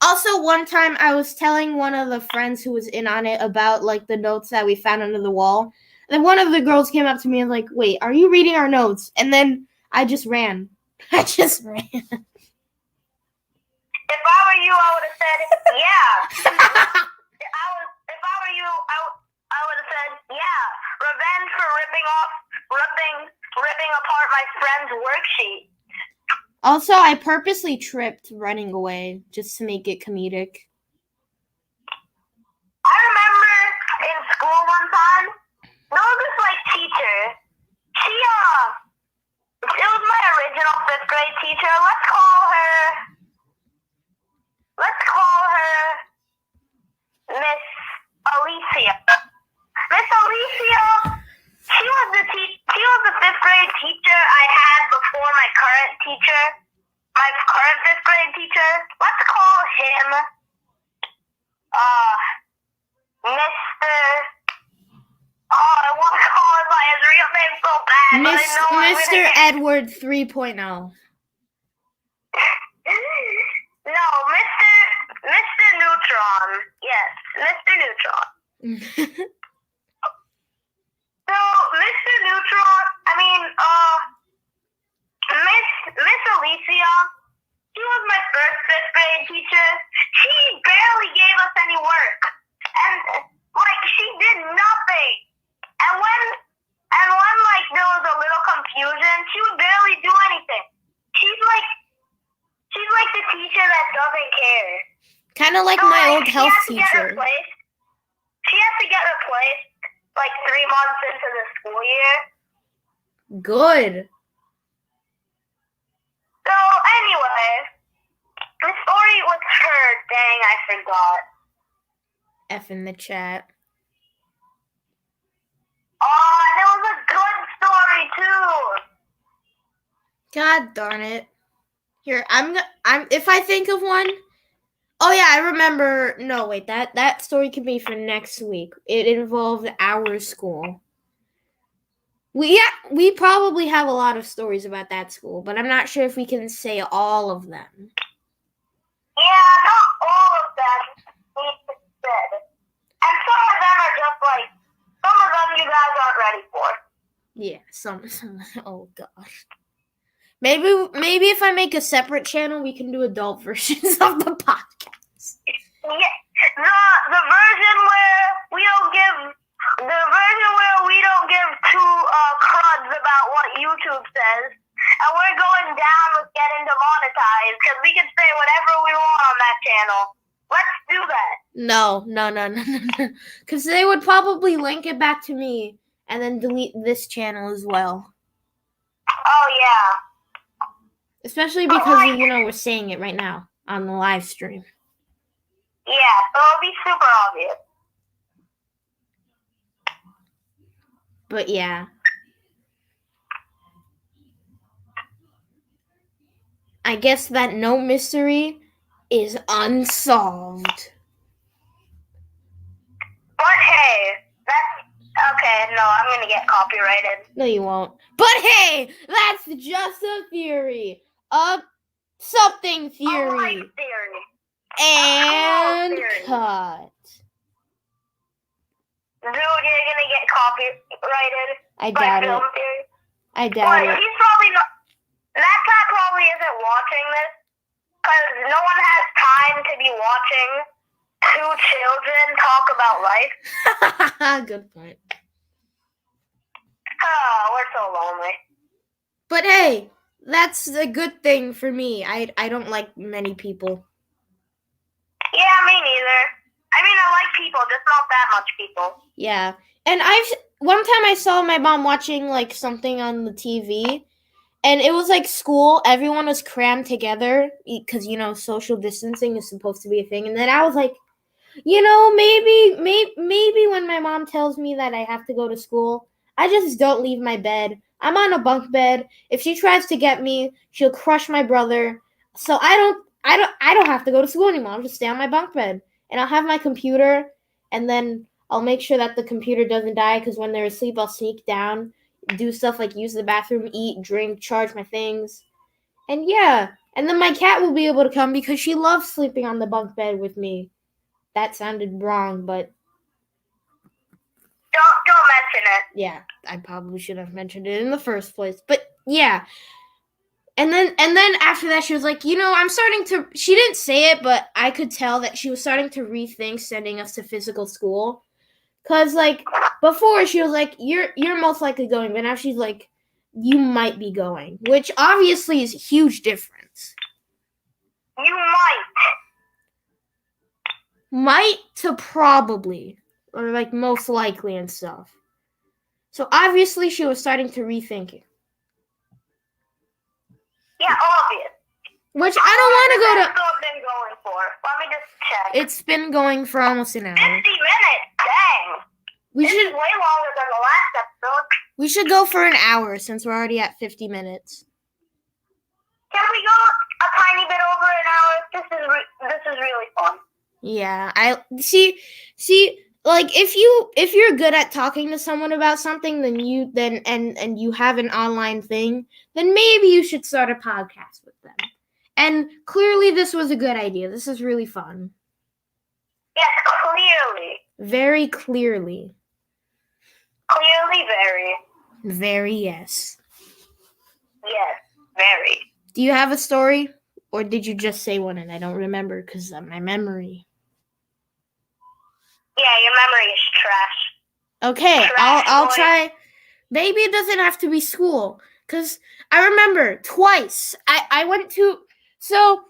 Also, one time I was telling one of the friends who was in on it about the notes that we found under the wall. And then one of the girls came up to me and was like, wait, are you reading our notes? And then I just ran. If I were you, I would have said, yeah. If I were you, I would have said, yeah. Revenge for ripping apart my friend's worksheet. Also, I purposely tripped running away just to make it comedic. I remember in school one time, there was this teacher. She it was my original 5th grade teacher. Let's call her Miss Alicia. Miss Alicia, she was the 5th grade teacher I had before my current 5th grade teacher. Let's call him Mr. Oh, I want to call him by his real name so bad. Mr. Edward 3.0. No, Mr. Neutron. Yes, Mr. Neutron. So, Mr. Neutron, Miss Alicia, she was my first 5th grade teacher. She barely gave us any work. And, she did nothing. And when there was a little confusion, she would barely do anything. She's like the teacher that doesn't care. Kind of like my old health teacher. She has to get replaced 3 months into the school year. Good. So anyway, the story with her, dang, I forgot. F in the chat. Oh, and it was a good story too. God darn it. Here, I'm if I think of one. Oh yeah, I remember. No, wait, that story can be for next week. It involved our school. We probably have a lot of stories about that school, but I'm not sure if we can say all of them. Yeah, not all of them need to be said. And some of them are just some of them you guys aren't ready for. Yeah, some oh gosh. Maybe if I make a separate channel, we can do adult versions of the podcast. Yeah, the version where we don't give two cruds about what YouTube says, and we're going down with getting demonetized because we can say whatever we want on that channel. Let's do that. No. Because they would probably link it back to me and then delete this channel as well. Oh yeah. Especially because we're saying it right now on the live stream. Yeah, so it'll be super obvious. But yeah. I guess that no mystery is unsolved. But hey, that's okay. No, I'm gonna get copyrighted. No, you won't. But hey, that's just a theory. Something theory. A life theory. And theory. cut. Dude, you're gonna get copyrighted. I doubt it. Theory. I doubt it. He's probably not. That guy probably isn't watching this because no one has time to be watching two children talk about life. Good point. Oh, we're so lonely. But hey, that's a good thing for me. I don't like many people. Yeah, me neither. I like people, just not that much people. Yeah. And one time I saw my mom watching something on the TV, and it was school. Everyone was crammed together because social distancing is supposed to be a thing. And then I was like, maybe when my mom tells me that I have to go to school, I just don't leave my bed. I'm on a bunk bed. If she tries to get me, she'll crush my brother. So I don't have to go to school anymore. I'll just stay on my bunk bed. And I'll have my computer, and then I'll make sure that the computer doesn't die because when they're asleep, I'll sneak down, do stuff like use the bathroom, eat, drink, charge my things. And yeah, and then my cat will be able to come because she loves sleeping on the bunk bed with me. That sounded wrong, but don't mention it. Yeah, I probably should have mentioned it in the first place. But yeah, And then after that, she was like, I'm starting to. She didn't say it, but I could tell that she was starting to rethink sending us to physical school. Cause like before, she was like, "You're most likely going," but now she's like, "You might be going," which obviously is a huge difference. You might. Might to probably, or like most likely and stuff. So obviously, she was starting to rethink it. Yeah, obvious. Which I don't want to go to. How long has this been going for? Let me just check. It's been going for almost an hour. 50 minutes. Dang. This is way longer than the last episode. We should go for an hour since we're already at 50 minutes. Can we go a tiny bit over an hour? This is really fun. Yeah, I see. Like if you're good at talking to someone about something, then you have an online thing, then maybe you should start a podcast with them. And clearly, this was a good idea. This is really fun. Yes, clearly. Very clearly. Clearly, very. Very, yes. Yes, very. Do you have a story? Or did you just say one and I don't remember because of my memory? Yeah, your memory is trash. Okay, Trash I'll boy. try. Maybe it doesn't have to be school. Because I remember twice I went to... So,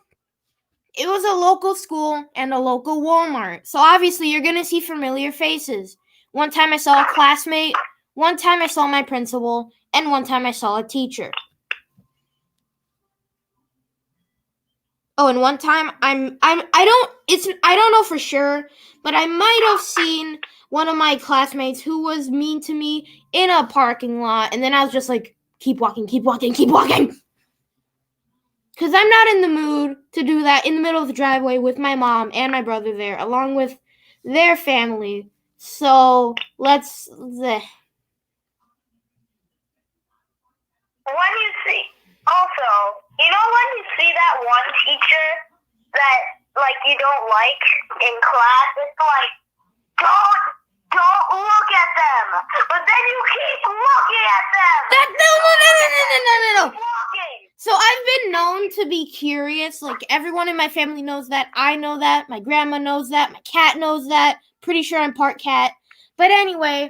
it was a local school and a local Walmart. So obviously you're going to see familiar faces. One time I saw a classmate, one time I saw my principal, and one time I saw a teacher. Oh, and one time I don't know for sure, but I might have seen one of my classmates who was mean to me in a parking lot, and then I was just like, keep walking, keep walking, keep walking. Because I'm not in the mood to do that in the middle of the driveway with my mom and my brother there, along with their family. So, let's... When you see... Also, you know when you see that one teacher that, like, you don't like in class? It's like, don't look at them. But then you keep looking at them. No. Keep looking. So I've been known to be curious. Like, everyone in my family knows that. I know that. My grandma knows that. My cat knows that. Pretty sure I'm part cat. But anyway,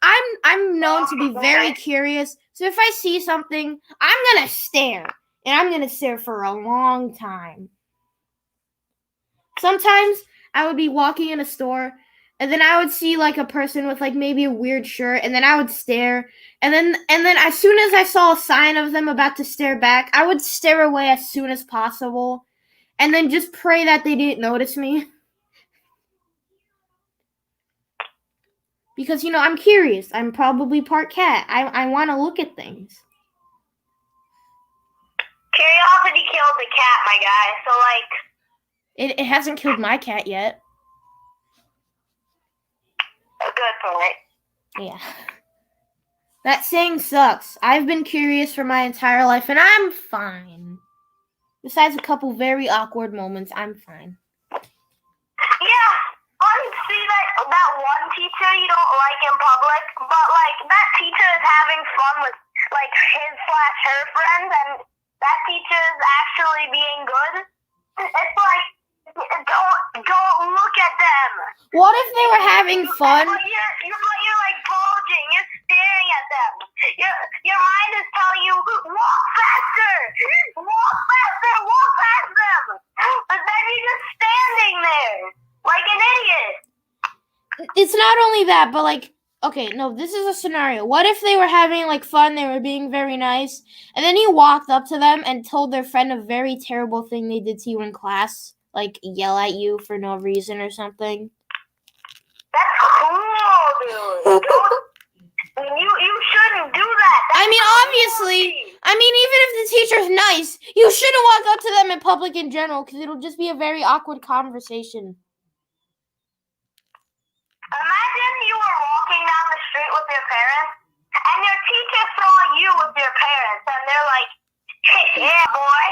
I'm known to be very curious. So if I see something, I'm going to stare. And I'm going to stare for a long time. Sometimes I would be walking in a store, and then I would see like a person with like maybe a weird shirt, and then I would stare. And then as soon as I saw a sign of them about to stare back, I would stare away as soon as possible. And then just pray that they didn't notice me. Because, I'm curious. I'm probably part cat. I want to look at things. Curiosity killed the cat, my guy. So, like... It hasn't killed my cat yet. A good point. Yeah. That saying sucks. I've been curious for my entire life, and I'm fine. Besides a couple very awkward moments, I'm fine. Yeah, see that one teacher you don't like in public, but, like, that teacher is having fun with, like, his/her friends, and that teacher is actually being good. It's like, don't look at them. What if they were having fun? But you're like bulging. You're staring at them. Your mind is telling you, walk faster, walk past them. But then you're just standing there like an idiot. It's not only that, but like, okay, no, this is a scenario. What if they were having like fun, they were being very nice, and then you walked up to them and told their friend a very terrible thing they did to you in class? Like, yell at you for no reason or something? That's cool, dude. You shouldn't do that. Obviously, even if the teacher's nice, you shouldn't walk up to them in public in general, because it'll just be a very awkward conversation. Imagine you were walking down the street with your parents, and your teacher saw you with your parents, and they're like, yeah, boy,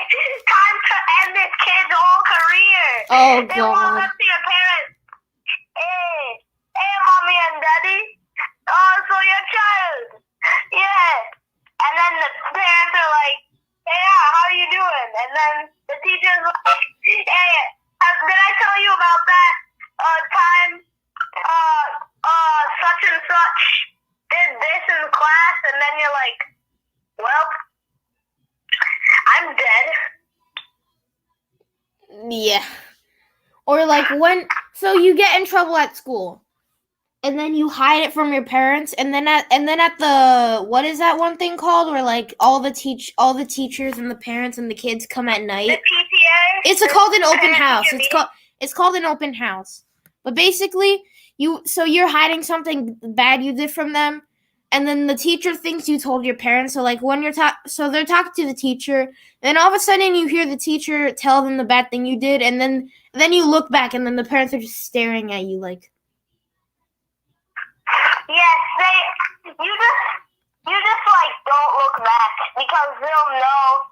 time to end this kid's whole career. Oh, They walk God. up to your parents. Hey, mommy and daddy. Oh, so your child. Yeah. And then the parents are like, yeah, how then the teacher's like, hey, did I tell you about that time such and such did this in class? And then you're like, well, I'm dead. Yeah. Or like so you get in trouble at school, and then you hide it from your parents, and then at the, what is that one thing called, where like all the teachers and the parents and the kids come at night? The PTA. It's called an open house. It's called an open house. But basically, you're hiding something bad you did from them, and then the teacher thinks you told your parents. So like when so they're talking to the teacher, then all of a sudden you hear the teacher tell them the bad thing you did, and then you look back, and then the parents are just staring at you like. Yes, you just like don't look back, because they'll know.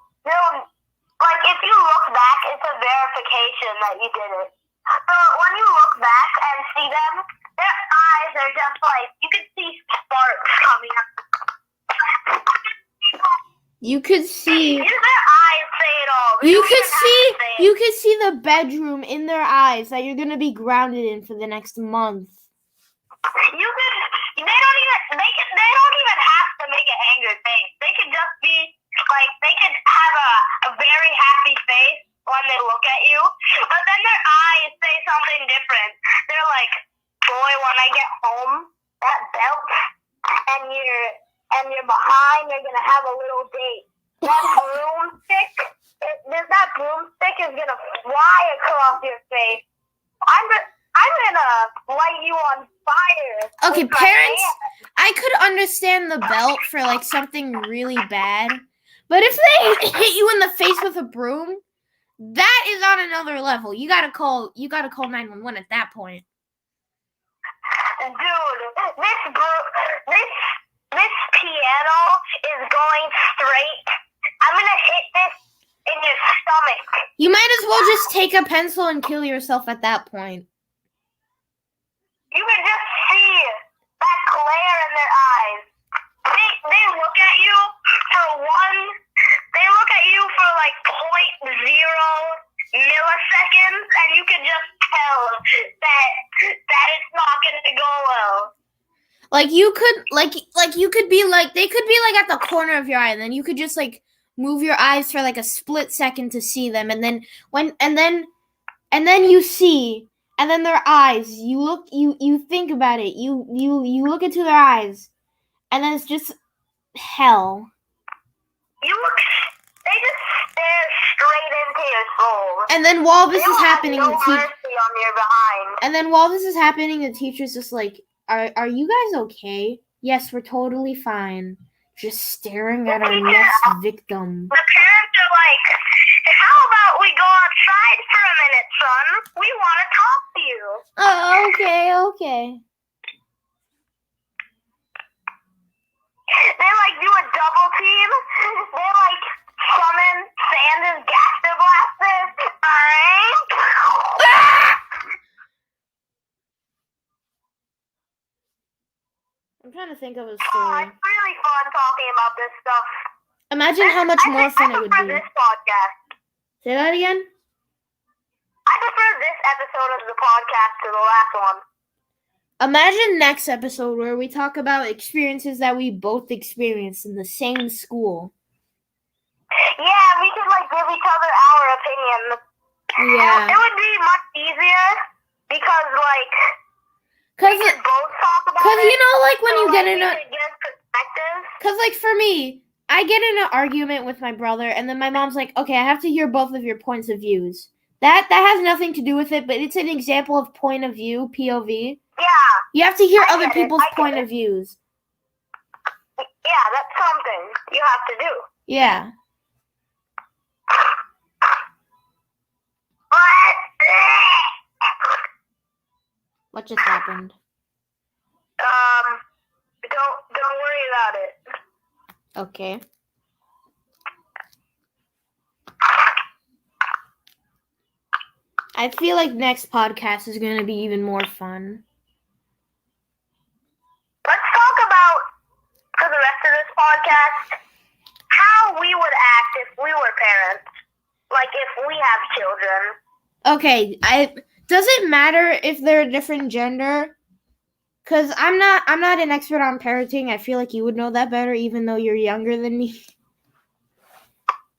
Like, if you look back, it's a verification that you did it. So when you look back and see them, their eyes are just like, you can see sparks coming up. You could see. Their eyes say it all. You could see the bedroom in their eyes that you're gonna be grounded in for the next month. They don't even have to make an angry face. They could just be like, they could have a very happy face when they look at you, but then their eyes say something different. They're like, boy, when I get home, that belt and you're behind, you're gonna have a little date. That broomstick is gonna fly across your face. I'm gonna light you on fire. Okay, parents, I could understand the belt for like something really bad, but if they hit you in the face with a broom, that is on another level. You gotta call 911 at that point. Dude, this piano is going straight. I'm gonna hit this in your stomach. You might as well just take a pencil and kill yourself at that point. You can just see that glare in their eyes. They look at you for like 0.0 milliseconds, and you can just tell that it's not gonna go well. Like you could be like, they could be like at the corner of your eye, and then you could just like move your eyes for like a split second to see them, and then you see. And then their eyes, you think about it, you look into their eyes, and then it's just hell. They just stare straight into your soul. And then while this is happening, no mercy on your behind. And then while this is happening, the teacher's just like, are you guys okay? Yes, we're totally fine. Just staring at our next victim. The parents are like, how about we go outside for a minute, son? We want to talk to you. Oh, okay. They like do a double team. They like summon Sanders Gaster Blasters. I'm trying to think of a Oh, story. it's really fun talking about this stuff. Imagine how much more fun it would be. I prefer this podcast. Say that again? I prefer this episode of the podcast to the last one. Imagine next episode where we talk about experiences that we both experienced in the same school. Yeah, we could like give each other our opinions. Yeah. It would be much easier because like we could both talk about it. Because you know, like when you get in a... perspective. Because like for me, I get in an argument with my brother, and then my mom's like, okay, I have to hear both of your points of views. That has nothing to do with it, but it's an example of point of view, POV. Yeah. You have to hear other people's point of views. Yeah, that's something you have to do. Yeah. What just happened? Don't worry about it. Okay. I feel like next podcast is going to be even more fun. Let's talk about, for the rest of this podcast, how we would act if we were parents. Like, Okay, does it matter if they're a different gender? Cause I'm not an expert on parenting. I feel like you would know that better, even though you're younger than me.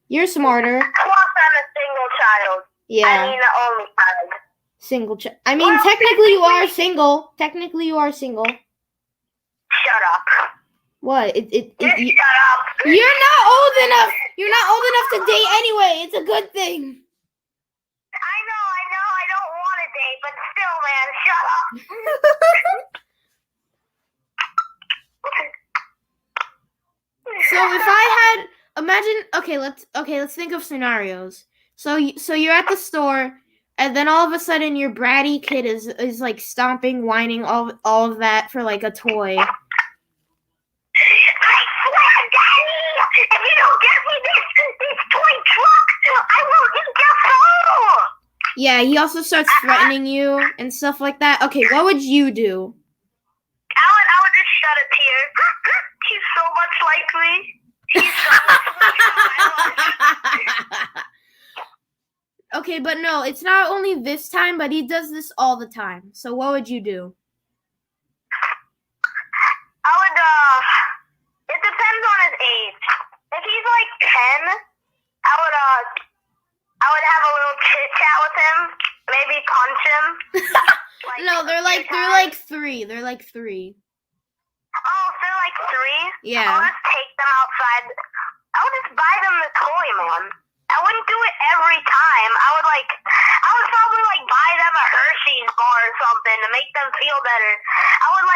You're smarter. Plus, I'm a single child. Yeah. I mean, the only child. Single child. I mean, technically you are single. Technically you are single. Shut up. What? Just shut up. You're not old enough. You're not old enough to date anyway. It's a good thing. I know. I don't want to date, but still, man, shut up. So if I had, imagine, let's think of scenarios. So you're at the store, and then all of a sudden your bratty kid is like stomping, whining, all of that for like a toy. I swear, Daddy, if you don't get me this toy truck, I will eat your soul. Yeah, he also starts threatening you and stuff like that. Okay, what would you do? I would just shed a tear. He's so much like me. He's so much like me. Okay, but no, it's not only this time, but he does this all the time. So what would you do? I would, it depends on his age. If he's like 10, I would have a little chit chat with him. Maybe punch him. No, they're like 3. They're like 3. Oh, if they're like 3? Yeah. I'll just take them outside. I would just buy them the toy, man. I wouldn't do it every time. I would probably like buy them a Hershey's bar or something to make them feel better. I would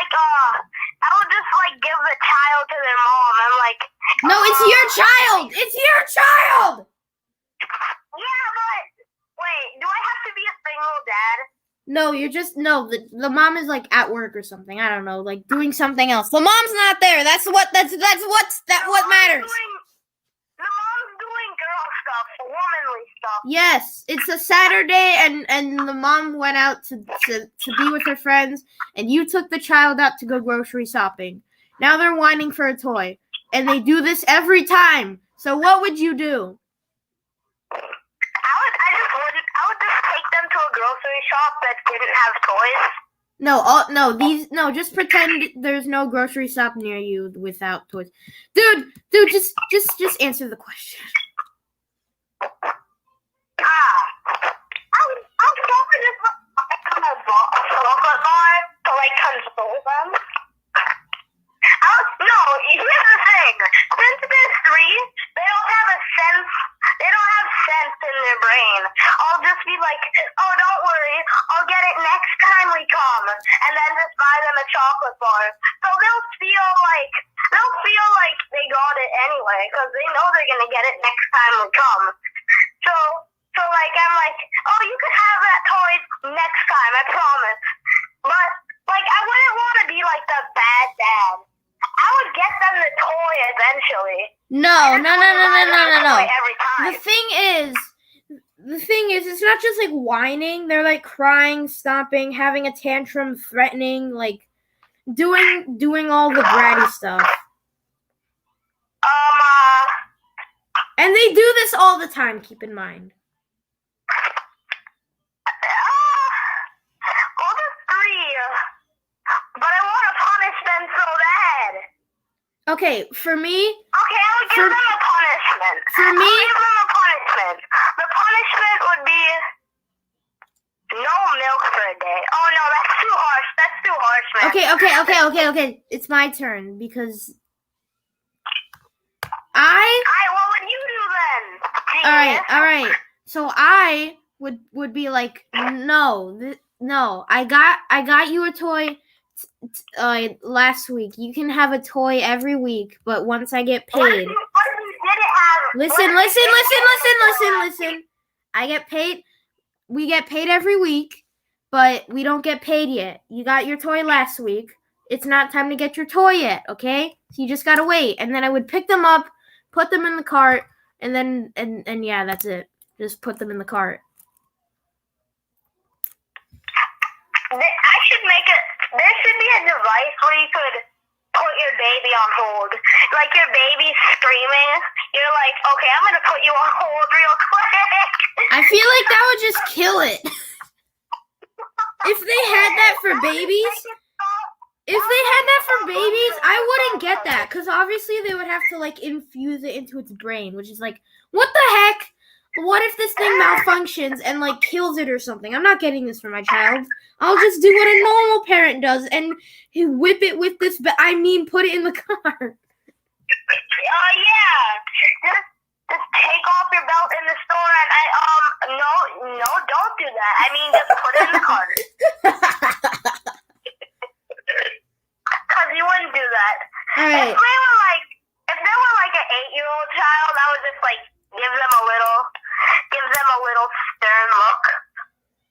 just like give the child to their mom. I'm like, no, it's your child. It's your child. Yeah, but wait, do I have to be a single dad? No, the mom is like at work or something. I don't know, like doing something else. The mom's not there. That's what matters. The mom's doing girl stuff, womanly stuff. Yes, it's a Saturday and the mom went out to be with her friends, and you took the child out to go grocery shopping. Now they're whining for a toy, and they do this every time. So what would you do? I would just take them to a grocery shop that didn't have toys. No, just pretend there's no grocery shop near you without toys. Dude, just answer the question. I'll probably just buy them a chocolate bar to like console them. No, here's the thing. Since they're 3, they don't have sense in their brain. I'll just be like, oh, don't worry, I'll get it next time we come, and then just buy them a chocolate bar. So they'll feel like they got it anyway, because they know they're gonna get it next time we come. So like I'm like, oh, you can have that toy next time, I promise. But like I wouldn't want to be like the bad dad. I would get them the toy eventually. No. Every time. The thing is, it's not just like whining. They're like crying, stomping, having a tantrum, threatening, like doing all the bratty stuff. And they do this all the time. Keep in mind. Well, there's 3, but I want to punish them so bad. Okay, for me. Okay, I would give them a punishment. For me. I'll give them a punishment. The punishment would be no milk for a day. Oh no, that's too harsh. That's too harsh, man. Okay. It's my turn because what would you do then? Genius? All right. So I would be like, no. I got you a toy last week. You can have a toy every week, but once I get paid. What if you didn't have? Listen. I get paid. We get paid every week, but we don't get paid yet. You got your toy last week. It's not time to get your toy yet, okay? So you just gotta wait. And then I would pick them up, put them in the cart, and then and yeah, that's it. Just put them in the cart. There should be a device where you could put your baby on hold. Like your baby's screaming, you're like, okay, I'm gonna put you on hold real quick. I feel like that would just kill it. If they had that for babies, I wouldn't get that, because obviously they would have to like infuse it into its brain, which is like, what the heck? What if this thing malfunctions and like kills it or something? I'm not getting this for my child. I'll just do what a normal parent does and whip it with this. Put it in the car. Yeah. Just take off your belt in the store and no, don't do that. I mean, just put it in the car. Because you wouldn't do that. All right. If they were like an 8-year-old child, I would just like give them a little stern look.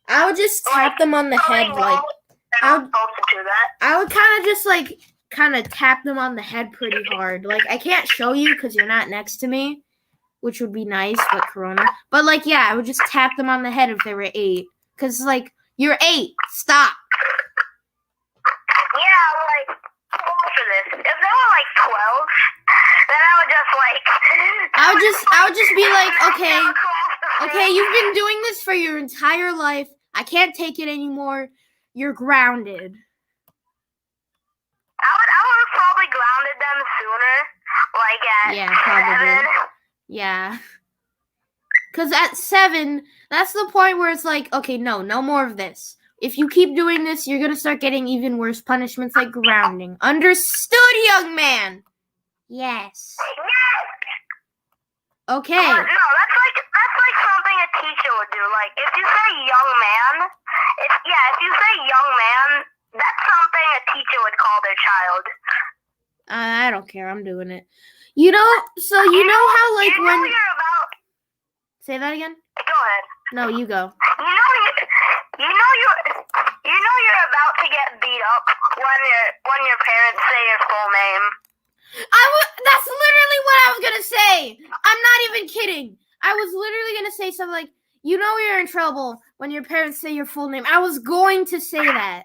I would just tap them on the head, like I would supposed to do that. I would kind of tap them on the head pretty hard. Like, I can't show you because you're not next to me, which would be nice, but Corona. But like, yeah, I would just tap them on the head if they were 8, because like, you're 8, stop. Yeah, like, for this. If they were like 12, then I would just be like, okay, you've been doing this for your entire life. I can't take it anymore. You're grounded. I would have probably grounded them sooner, like at 7. Yeah. Because at 7, that's the point where it's like, okay, no more of this. If you keep doing this, you're going to start getting even worse punishments like grounding. Understood, young man? Yes. Okay. No, that's like something a teacher would do. Like, if you say young man, if you say young man, that's something a teacher would call their child. I don't care. I'm doing it. You know how like when... Say that again? Go ahead. No, you go. You're about to get beat up when your parents say your full name. That's literally what I was gonna say. I'm not even kidding. I was literally gonna say something like, you're in trouble when your parents say your full name. I was going to say that.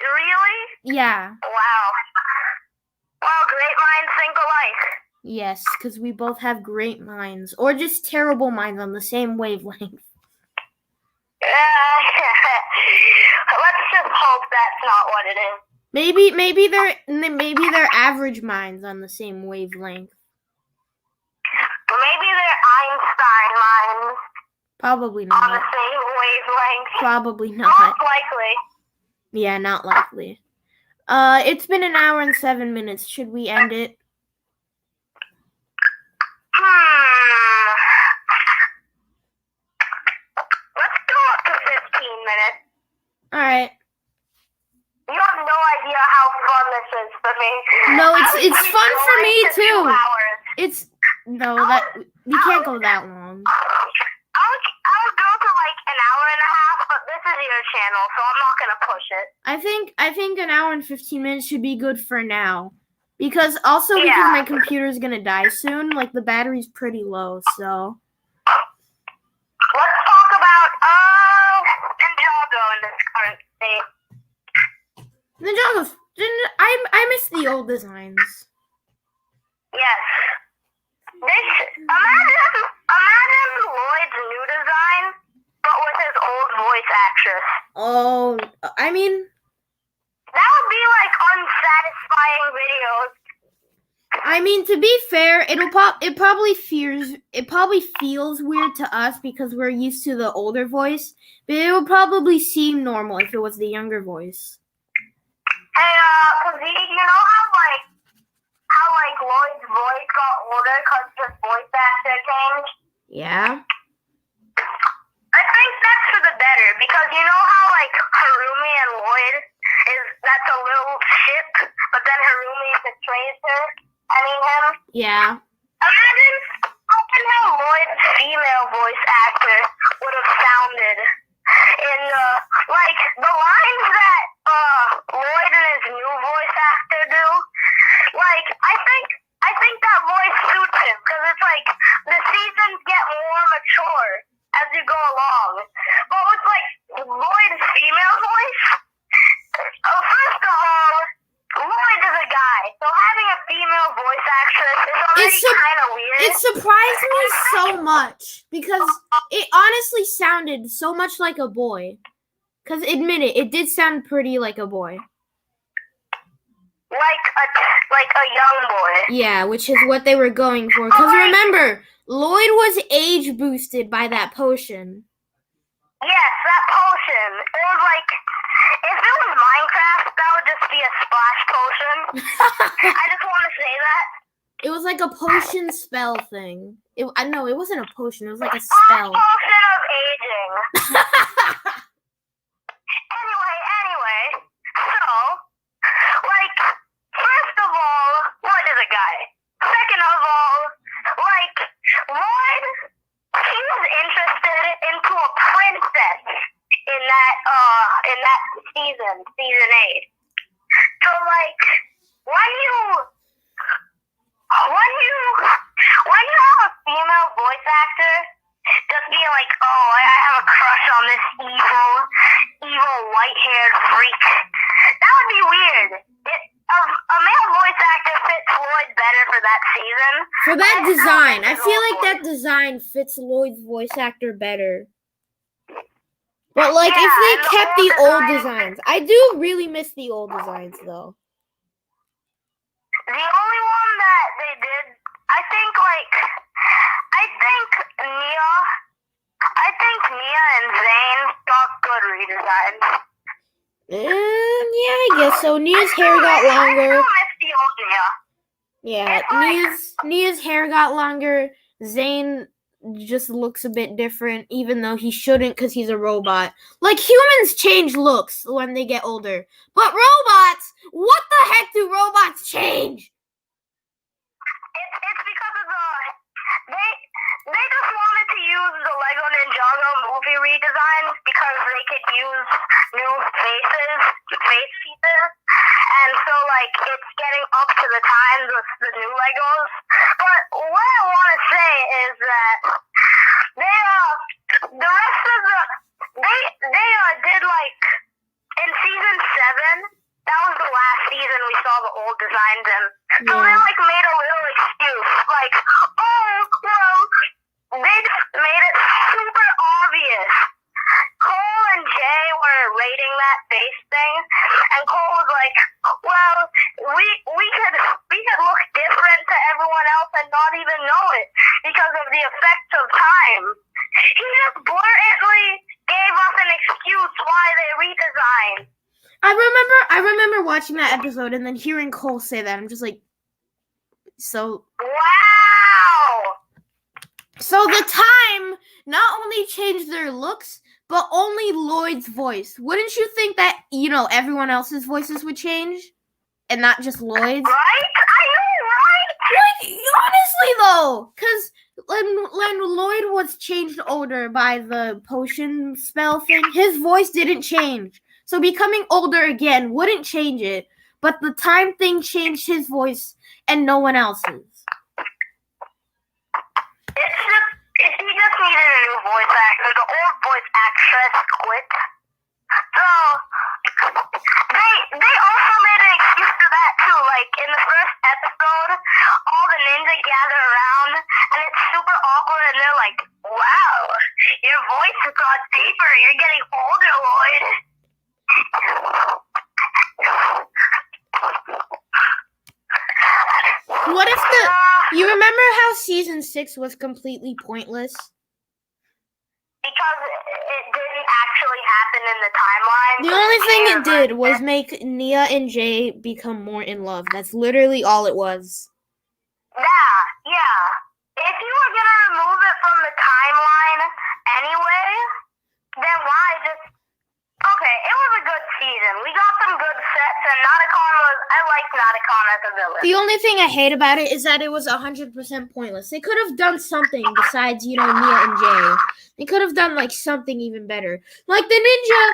Really? Yeah. Wow. Well, great minds think alike. Yes, because we both have great minds, or just terrible minds on the same wavelength. Let's just hope that's not what it is. Maybe they're average minds on the same wavelength. Maybe they're Einstein minds. Probably not. On the same wavelength. Probably not. Not likely. Yeah, not likely. It's been 1 hour and 7 minutes. Should we end it? Let's go up to 15 minutes. Alright. You have no idea how fun this is for me. No, it's fun for me too. We can't go that long. I would go to like 1 hour and a half, but this is your channel, so I'm not gonna push it. I think 1 hour and 15 minutes should be good for now. Because my computer's gonna die soon. Like, the battery's pretty low, so. Let's talk about Ninjago in this current state. Ninjago, I miss the old designs. Yes. Imagine Lloyd's new design, but with his old voice actress. Oh, I mean, that would be like unsatisfying videos. I mean, to be fair, it probably feels weird to us because we're used to the older voice, but it would probably seem normal if it was the younger voice. Hey, Kazeed, you know how Lloyd's voice got older because his voice actor changed? Yeah. I think that's for the better, because you know how Harumi and Lloyd that's a little ship, but then Harumi betrays him? Yeah. Imagine how Lloyd's female voice actor would have sounded in the lines that Lloyd and his new voice actor do. I think that voice suits him, because it's like the seasons get more mature as you go along. But with Lloyd's female voice, first of all, Lloyd is a guy, so having a female voice actress is already kind of weird. It surprised me so much because it honestly sounded so much like a boy. Because admit it did sound pretty like a boy. Like a young boy. Yeah, which is what they were going for. Because remember, Lloyd was age boosted by that potion. Yes, that potion. It was like, if it was Minecraft, that would just be a splash potion. I just want to say that. It was like a potion spell thing. No, it wasn't a potion. It was like a Splash spell. potion of aging. Anyway. So, like, first of all, Lloyd is a guy. Second of all, like, Lloyd, he was interested into a princess in that season 8. So, like, when you have a female voice actor just being like, oh, I have a crush on this evil white-haired freak, that would be weird. A male voice actor fits Lloyd better for that season. For that design. I feel like that design fits Lloyd's voice actor better. But, like, if they kept the old designs. I do really miss the old designs, though. The only one that they did, I think Nia and Zane got good redesigns. Yeah, I guess so. Nia's hair got longer. I still miss the old Nia. Yeah, Nia's hair got longer. Zane just looks a bit different, even though he shouldn't because he's a robot. Like, humans change looks when they get older. But robots, what the heck do robots change? It's because of they just wanted to use the Lego Ninjago movie redesigns because they could use new face pieces, and so like it's getting up to the times with the new Legos. But what I want to say is that they did like in season 7. That was the last season we saw the old designs in. So they like made a little excuse, like, oh, well, they just made it super obvious. Cole and Jay were rating that face thing, and Cole was like, well, we could look different to everyone else and not even know it because of the effects of time. He just blatantly gave us an excuse why they redesigned. I remember watching that episode and then hearing Cole say that. I'm just like, so. Wow! So the time not only changed their looks, but only Lloyd's voice. Wouldn't you think that, everyone else's voices would change? And not just Lloyd's? Right? I know, right? Like, honestly, though. Because when Lloyd was changed older by the potion spell thing, his voice didn't change. So becoming older again wouldn't change it, but the time thing changed his voice and no one else's. He just needed a new voice actor. The old voice actress quit. So they also made an excuse for that too. Like in the first episode, all the ninjas gather around and it's super awkward and they're like, wow, your voice has got deeper. You're getting older, Lloyd. What if you remember how season 6 was completely pointless? Because it didn't actually happen in the timeline. The only thing it did was make Nia and Jay become more in love. That's literally all it was. Yeah. If you were gonna remove it from the timeline anyway, then why just... Okay, it was a good season. We got some good sets, and I liked Nauticon as a villain. The only thing I hate about it is that it was 100% pointless. They could have done something besides, Nia and Jay. They could have done, like, something even better. Like the ninja...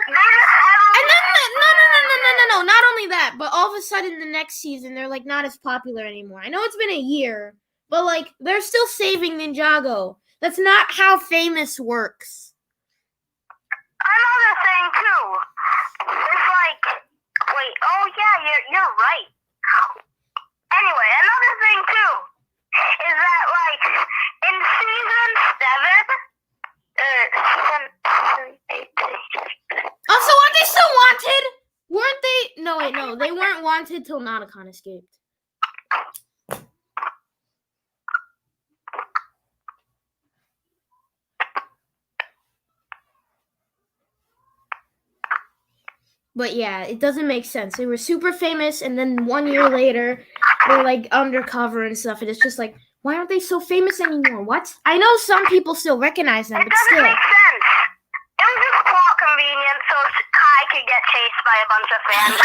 And then, no, not only that, but all of a sudden the next season, they're, like, not as popular anymore. I know it's been a year, but, like, they're still saving Ninjago. That's not how famous works. Another thing, too. It's like... Wait, oh, yeah, you're right. Anyway, another thing, too, is that, like... wanted till Nauticon escaped. But yeah, it doesn't make sense. They were super famous, and then 1 year later, they're like undercover and stuff. And it's just like, why aren't they so famous anymore? What? I know some people still recognize them, It but doesn't still. make sense. It was just plot convenience so Kai could get chased by a bunch of fans.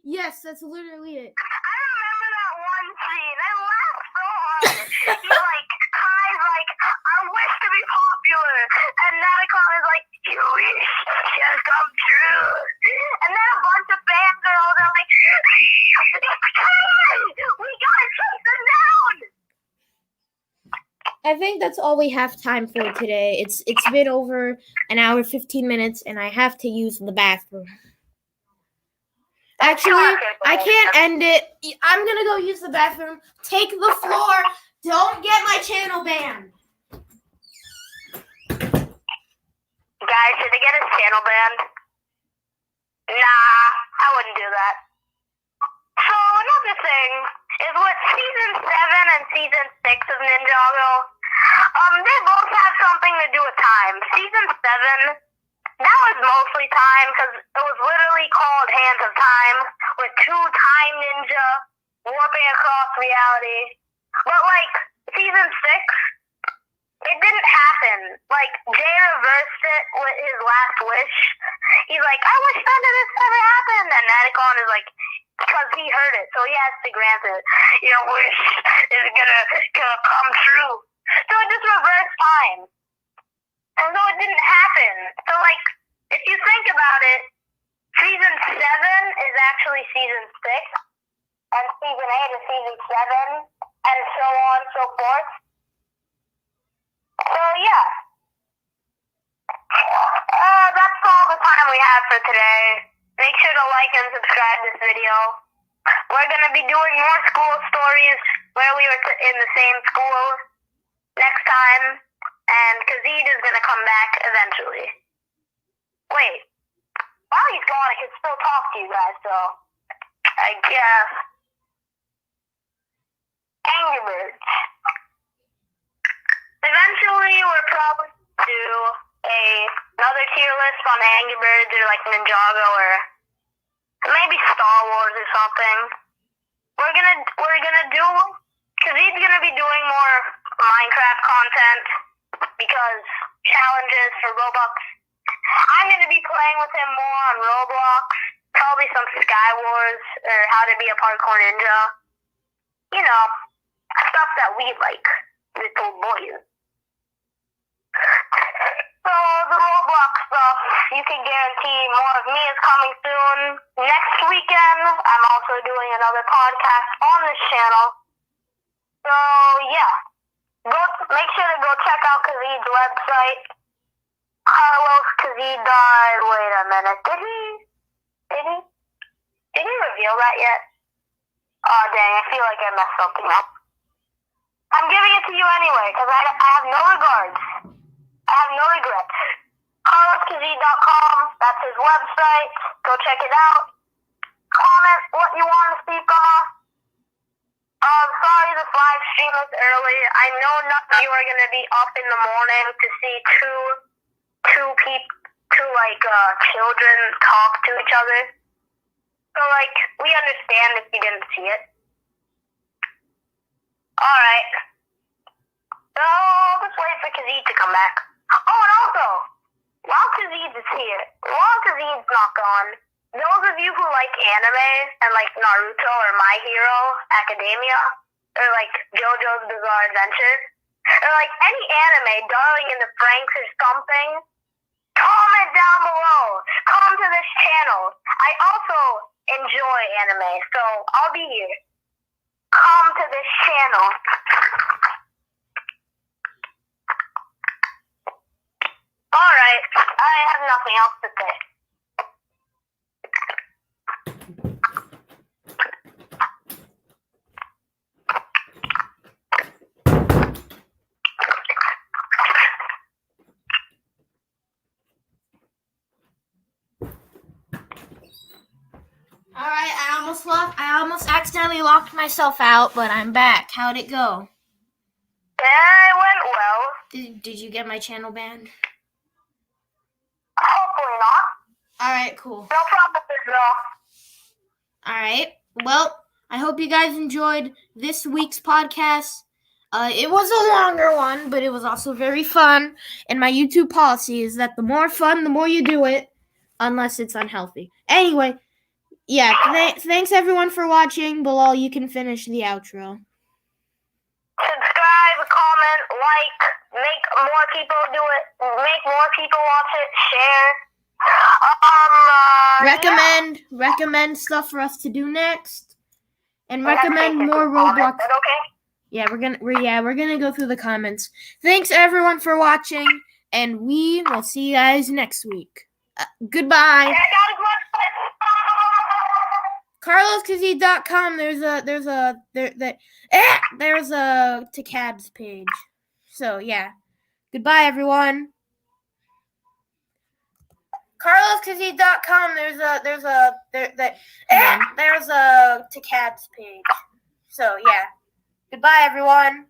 Yes, that's literally it. I remember that one scene. I laughed so hard. Kai's like, I wish to be popular. And Nauticon is like, you wish has come true. And then a bunch of fans are all there like, it's Kai! We gotta chase him down! I think that's all we have time for today. It's been over an hour, 15 minutes, and I have to use the bathroom. Actually, I can't end it. I'm gonna go use the bathroom. Take the floor. Don't get my channel banned. Guys, should they get his channel banned? Nah, I wouldn't do that. So, another thing is with Season 7 and Season 6 of Ninjago, they both have something to do with time. Season 7, that was mostly time because it was literally called Hands of Time with 2 time ninja warping across reality. But, Season 6, it didn't happen. Jay reversed it with his last wish. He's like, I wish none of this ever happened. And Nauticon is like, because he heard it, so he has to grant it. Your wish is gonna come true. So it just reversed time. And so it didn't happen. So, if you think about it, Season 7 is actually Season 6, and Season 8 is Season 7, and so on and so forth. So, yeah. That's all the time we have for today. Make sure to like and subscribe this video. We're going to be doing more school stories where we were in the same school next time. And Kazeed is going to come back eventually. Wait. While he's gone, I can still talk to you guys, so I guess. Angry Birds. Eventually, we're probably do another tier list on Angry Birds or Ninjago or maybe Star Wars or something. We're gonna do, Kazeed's gonna be doing more Minecraft content because challenges for Robux. I'm gonna be playing with him more on Roblox, probably some Sky Wars or how to be a parkour ninja. You know, stuff that we like, little boys. So the Roblox stuff, you can guarantee more of me is coming soon. Next weekend, I'm also doing another podcast on this channel. So yeah, make sure to go check out Kazeed's website. Carlos Kazeed died. Wait a minute, did he reveal that yet? Oh dang, I feel like I messed something up. I'm giving it to you anyway, because I have no regards. I have no regrets. CarlosKazeed.com, that's his website. Go check it out. Comment what you want to see from us. Sorry this live stream was early. I know none of you are going to be up in the morning to see two children talk to each other. So, we understand if you didn't see it. Alright. So, just wait for Kazeed to come back. Oh, and also, while Kazeed is here, while Kazeed's not gone, those of you who like anime and Naruto or My Hero Academia, or JoJo's Bizarre Adventure, or any anime, Darling in the Franxx or something, comment down below. Come to this channel. I also enjoy anime, so I'll be here. Come to this channel. Alright, I have nothing else to say. Alright, I almost accidentally locked myself out, but I'm back. How'd it go? Yeah, it went well. Did you get my channel banned? Hopefully not. Alright, cool. No promises, though. Alright, well, I hope you guys enjoyed this week's podcast. It was a longer one, but it was also very fun. And my YouTube policy is that the more fun, the more you do it, unless it's unhealthy. Anyway, yeah, thanks everyone for watching. Bilal, you can finish the outro. Subscribe, comment, like, make more people do it, make more people watch it, share. Recommend stuff for us to do next, and recommend more Roblox. Okay? Yeah, we're gonna go through the comments. Thanks everyone for watching, and we will see you guys next week. Goodbye. CarlosKazeed.com. There's a to cabs page. So yeah. Goodbye everyone. CarlosKazeed.com. There's a to cabs page. So yeah. Goodbye everyone.